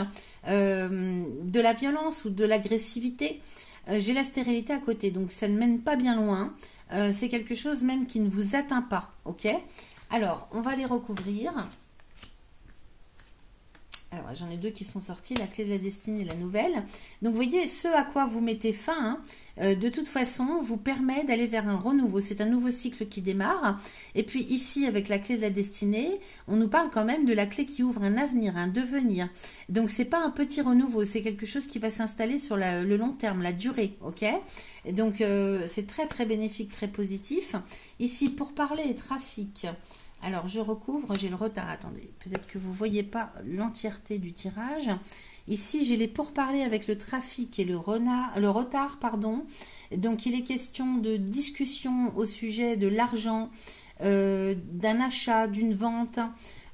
de la violence ou de l'agressivité, j'ai la stérilité à côté. Donc, ça ne mène pas bien loin. C'est quelque chose même qui ne vous atteint pas. Ok? Alors, on va les recouvrir. Alors, j'en ai deux qui sont sortis, la clé de la destinée et la nouvelle. Donc, vous voyez, ce à quoi vous mettez fin, hein, de toute façon, vous permet d'aller vers un renouveau. C'est un nouveau cycle qui démarre. Et puis, ici, avec la clé de la destinée, on nous parle quand même de la clé qui ouvre un avenir, un devenir. Donc, c'est pas un petit renouveau, c'est quelque chose qui va s'installer sur le long terme, la durée, ok? Et donc, c'est très, très bénéfique, très positif. Ici, pour parler et trafic... Alors, je recouvre, j'ai le retard. Attendez, peut-être que vous ne voyez pas l'entièreté du tirage. Ici, j'ai les pourparlers avec le trafic et le retard, pardon. Donc, il est question de discussion au sujet de l'argent, d'un achat, d'une vente.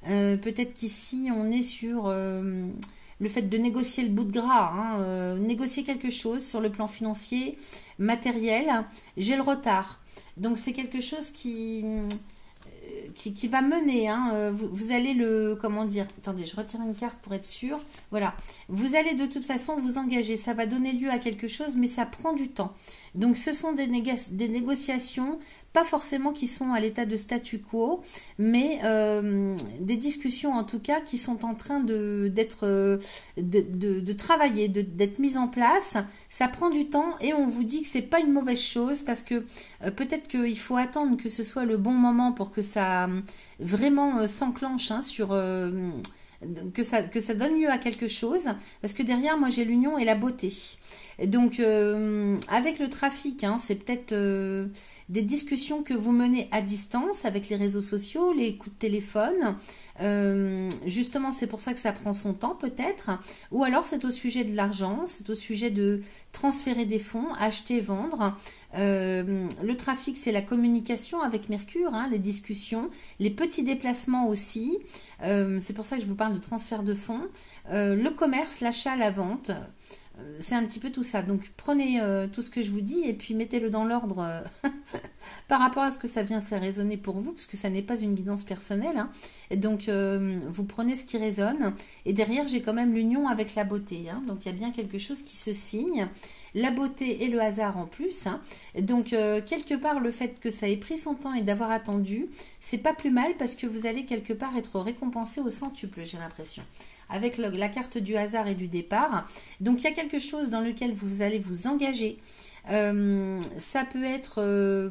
Peut-être qu'ici, on est sur le fait de négocier le bout de gras, hein, négocier quelque chose sur le plan financier, matériel. J'ai le retard. Donc, c'est quelque chose qui va mener, hein, vous allez comment dire, attendez, je retire une carte pour être sûr, voilà, vous allez de toute façon vous engager, ça va donner lieu à quelque chose, mais ça prend du temps, donc ce sont des négociations, pas forcément qui sont à l'état de statu quo, mais des discussions en tout cas qui sont en train de travailler, d'être mises en place. Ça prend du temps et on vous dit que c'est pas une mauvaise chose parce que peut-être qu'il faut attendre que ce soit le bon moment pour que ça vraiment s'enclenche hein, que ça donne lieu à quelque chose, parce que derrière moi j'ai l'union et la beauté. Donc avec le trafic, hein, c'est peut-être des discussions que vous menez à distance avec les réseaux sociaux, les coups de téléphone. Justement, c'est pour ça que ça prend son temps peut-être. Ou alors c'est au sujet de l'argent, c'est au sujet de transférer des fonds, acheter, vendre. Le trafic, c'est la communication avec Mercure, hein, les discussions, les petits déplacements aussi. C'est pour ça que je vous parle de transfert de fonds. Le commerce, l'achat, la vente. C'est un petit peu tout ça. Donc prenez tout ce que je vous dis et puis mettez-le dans l'ordre par rapport à ce que ça vient faire résonner pour vous, parce que ça n'est pas une guidance personnelle. Hein. Et donc vous prenez ce qui résonne. Et derrière, j'ai quand même l'union avec la beauté. Hein. Donc il y a bien quelque chose qui se signe. La beauté et le hasard en plus. Hein. Donc quelque part, le fait que ça ait pris son temps et d'avoir attendu, c'est pas plus mal parce que vous allez quelque part être récompensé au centuple, j'ai l'impression. Avec la carte du hasard et du départ. Donc il y a quelque chose dans lequel vous allez vous engager. Ça peut être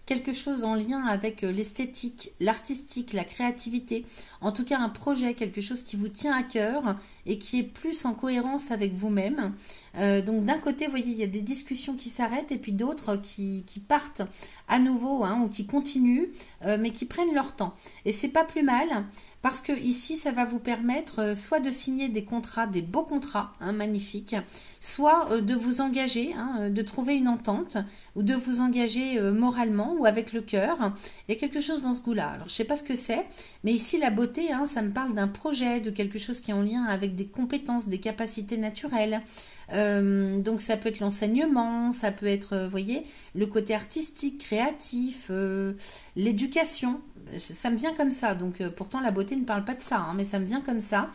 quelque chose en lien avec l'esthétique, l'artistique, la créativité. En tout cas un projet, quelque chose qui vous tient à cœur et qui est plus en cohérence avec vous-même. Donc d'un côté, vous voyez, il y a des discussions qui s'arrêtent et puis d'autres qui partent à nouveau, hein, ou qui continuent, mais qui prennent leur temps. Et c'est pas plus mal, parce que ici, ça va vous permettre soit de signer des contrats, des beaux contrats, hein, magnifiques, soit de vous engager, hein, de trouver une entente, ou de vous engager moralement ou avec le cœur. Il y a quelque chose dans ce goût-là. Alors, je sais pas ce que c'est, mais ici, la beauté, hein, ça me parle d'un projet, de quelque chose qui est en lien avec des compétences, des capacités naturelles. Donc ça peut être l'enseignement, ça peut être, vous voyez, le côté artistique, créatif, l'éducation. Ça me vient comme ça. Donc pourtant la beauté ne parle pas de ça, hein, mais ça me vient comme ça.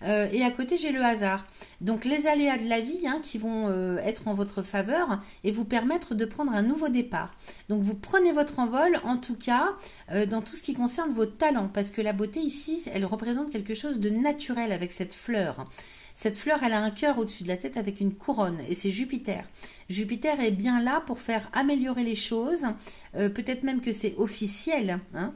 Et à côté j'ai le hasard. Donc les aléas de la vie, hein, qui vont être en votre faveur et vous permettre de prendre un nouveau départ. Donc vous prenez votre envol, en tout cas dans tout ce qui concerne vos talents, parce que la beauté ici, elle représente quelque chose de naturel avec cette fleur. Cette fleur, elle a un cœur au-dessus de la tête avec une couronne, et c'est Jupiter. Jupiter est bien là pour faire améliorer les choses, peut-être même que c'est officiel, hein.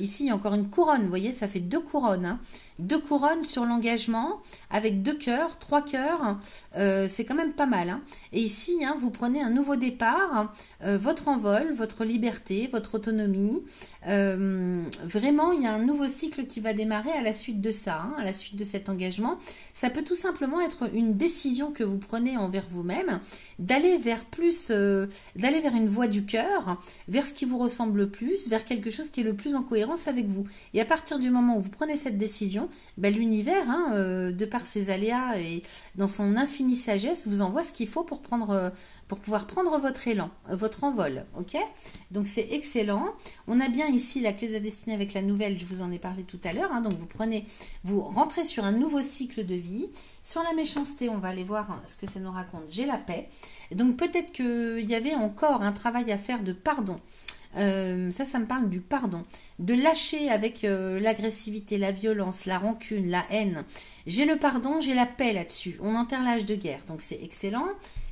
Ici, il y a encore une couronne, vous voyez, ça fait 2 couronnes, hein. 2 couronnes sur l'engagement, avec 2 cœurs, 3 cœurs, c'est quand même pas mal, hein. Et ici, hein, vous prenez un nouveau départ, votre envol, votre liberté, votre autonomie. Vraiment, il y a un nouveau cycle qui va démarrer à la suite de ça, hein, à la suite de cet engagement. Ça peut tout simplement être une décision que vous prenez envers vous-même, d'aller vers d'aller vers une voie du cœur, vers ce qui vous ressemble le plus, vers quelque chose qui est le plus en cohérence avec vous. Et à partir du moment où vous prenez cette décision, ben, l'univers, hein, de par ses aléas et dans son infinie sagesse, vous envoie ce qu'il faut pour pouvoir prendre votre élan, votre envol, ok? Donc c'est excellent. On a bien ici la clé de la destinée avec la nouvelle, je vous en ai parlé tout à l'heure, hein. Donc vous rentrez sur un nouveau cycle de vie. Sur la méchanceté, on va aller voir ce que ça nous raconte. J'ai la paix. Donc peut-être qu'il y avait encore un travail à faire de pardon. Ça me parle du pardon, de lâcher avec l'agressivité, la violence, la rancune, la haine. J'ai le pardon, j'ai la paix là-dessus. On enterre l'âge de guerre, donc c'est excellent.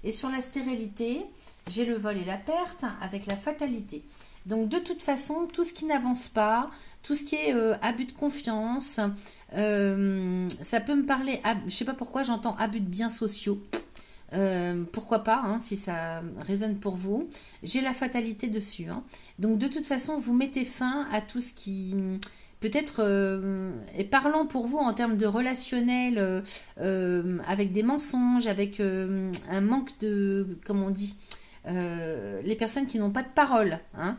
Et sur la stérilité, j'ai le vol et la perte avec la fatalité. Donc de toute façon, tout ce qui n'avance pas, tout ce qui est abus de confiance, ça peut me parler, je sais pas pourquoi j'entends abus de biens sociaux. Pourquoi pas, hein, si ça résonne pour vous. J'ai la fatalité dessus, hein. Donc de toute façon, vous mettez fin à tout ce qui peut-être est parlant pour vous en termes de relationnel, avec des mensonges, avec un manque de, comment on dit, les personnes qui n'ont pas de parole, hein,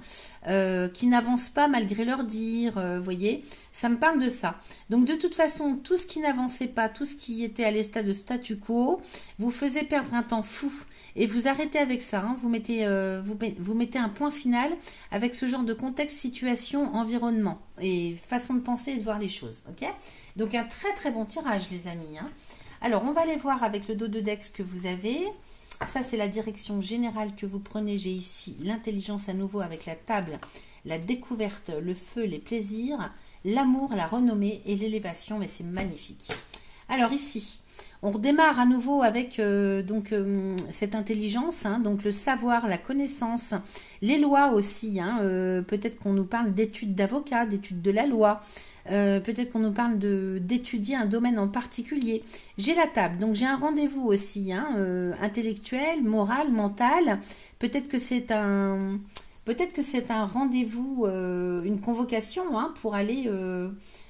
qui n'avancent pas malgré leur dire, voyez, ça me parle de ça. Donc de toute façon, tout ce qui n'avançait pas, tout ce qui était à l'état de statu quo, vous faisait perdre un temps fou. Et vous arrêtez avec ça, hein, vous mettez un point final avec ce genre de contexte, situation, environnement et façon de penser et de voir les choses, ok? Donc un très très bon tirage, les amis, hein. Alors on va aller voir avec le dos de Dex que vous avez. Ça, c'est la direction générale que vous prenez. J'ai ici l'intelligence à nouveau avec la table, la découverte, le feu, les plaisirs, l'amour, la renommée et l'élévation. Mais c'est magnifique. Alors ici, on redémarre à nouveau avec cette intelligence, hein, donc le savoir, la connaissance, les lois aussi. Hein, peut-être qu'on nous parle d'études d'avocat, d'études de la loi. Peut-être qu'on nous parle d'étudier un domaine en particulier. J'ai la table, donc j'ai un rendez-vous aussi, hein, intellectuel, moral, mental. Peut-être que c'est un rendez-vous, une convocation, hein, pour aller,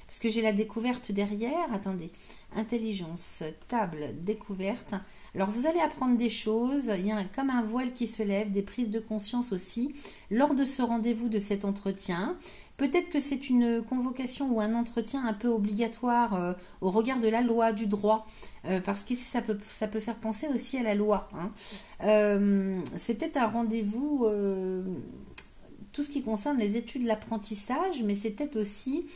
parce que j'ai la découverte derrière. Attendez, intelligence, table, découverte. Alors vous allez apprendre des choses, il y a comme un voile qui se lève, des prises de conscience aussi, lors de ce rendez-vous, de cet entretien. Peut-être que c'est une convocation ou un entretien un peu obligatoire au regard de la loi, du droit, parce qu'ici ça peut faire penser aussi à la loi, hein. C'est peut-être un rendez-vous, tout ce qui concerne les études, l'apprentissage, mais c'est peut-être aussi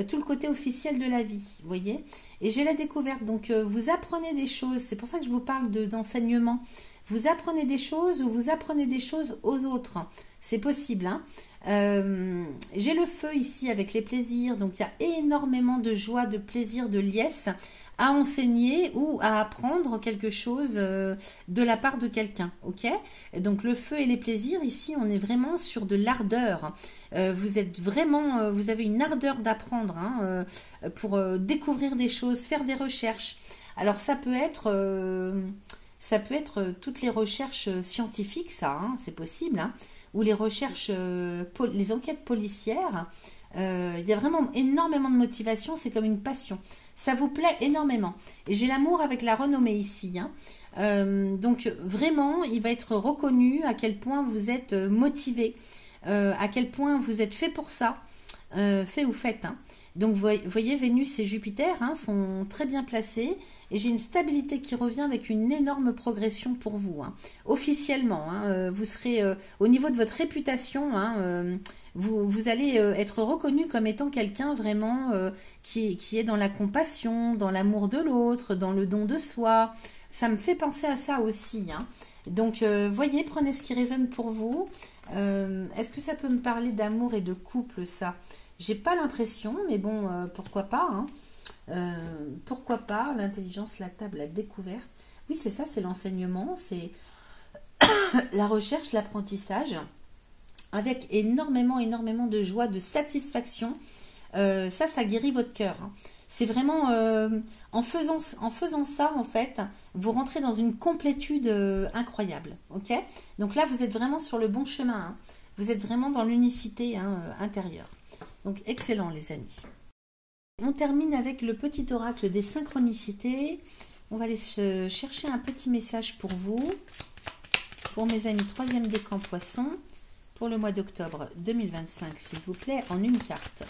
tout le côté officiel de la vie, vous voyez. Et j'ai la découverte, donc vous apprenez des choses, c'est pour ça que je vous parle d'enseignement. Vous apprenez des choses ou vous apprenez des choses aux autres, c'est possible, hein. J'ai le feu ici avec les plaisirs, donc il y a énormément de joie, de plaisir, de liesse à enseigner ou à apprendre quelque chose de la part de quelqu'un, ok? Donc le feu et les plaisirs, ici on est vraiment sur de l'ardeur. Vous êtes vraiment, vous avez une ardeur d'apprendre, hein, pour découvrir des choses, faire des recherches. Alors ça peut être toutes les recherches scientifiques, ça, hein, c'est possible, hein, ou les recherches, les enquêtes policières. Il y a vraiment énormément de motivation, c'est comme une passion. Ça vous plaît énormément. Et j'ai l'amour avec la renommée ici, hein. Donc vraiment, il va être reconnu à quel point vous êtes motivé, à quel point vous êtes fait pour ça, fait ou fait, hein. Donc vous voyez, Vénus et Jupiter, hein, sont très bien placés et j'ai une stabilité qui revient avec une énorme progression pour vous, hein. Officiellement, hein, vous serez au niveau de votre réputation, hein, vous allez être reconnu comme étant quelqu'un vraiment qui est dans la compassion, dans l'amour de l'autre, dans le don de soi. Ça me fait penser à ça aussi, hein. Donc, voyez, prenez ce qui résonne pour vous. Est-ce que ça peut me parler d'amour et de couple, ça? J'ai pas l'impression, mais bon, pourquoi pas, hein. Pourquoi pas, l'intelligence, la table, la découverte. Oui, c'est ça, c'est l'enseignement, c'est la recherche, l'apprentissage, avec énormément de joie, de satisfaction. Ça guérit votre cœur, hein. C'est vraiment en faisant ça, en fait, vous rentrez dans une complétude incroyable. Ok? Donc là, vous êtes vraiment sur le bon chemin, hein. Vous êtes vraiment dans l'unicité, hein, intérieure. Donc excellent, les amis. On termine avec le petit oracle des synchronicités. On va aller chercher un petit message pour vous, pour mes amis 3e décan poisson, pour le mois d'octobre 2025, s'il vous plaît, en une carte.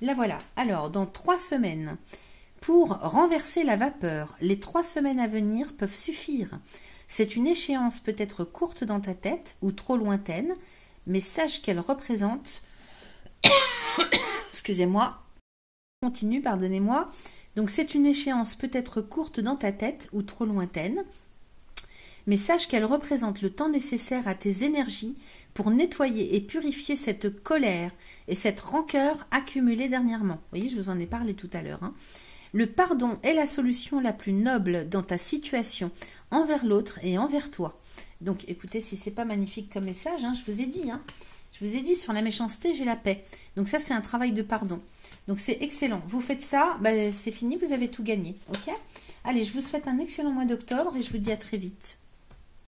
La voilà. Alors, dans 3 semaines, pour renverser la vapeur, les 3 semaines à venir peuvent suffire. C'est une échéance peut-être courte dans ta tête ou trop lointaine, mais sache qu'elle représente... Excusez-moi. Continue, pardonnez-moi. Donc, c'est une échéance peut-être courte dans ta tête ou trop lointaine, mais sache qu'elle représente le temps nécessaire à tes énergies pour nettoyer et purifier cette colère et cette rancœur accumulée dernièrement. Vous voyez, je vous en ai parlé tout à l'heure, hein. Le pardon est la solution la plus noble dans ta situation envers l'autre et envers toi. Donc, écoutez, si c'est pas magnifique comme message, hein, je vous ai dit, hein. Je vous ai dit, sur la méchanceté, j'ai la paix. Donc ça, c'est un travail de pardon. Donc c'est excellent. Vous faites ça, ben, c'est fini, vous avez tout gagné. Ok ? Allez, je vous souhaite un excellent mois d'octobre et je vous dis à très vite.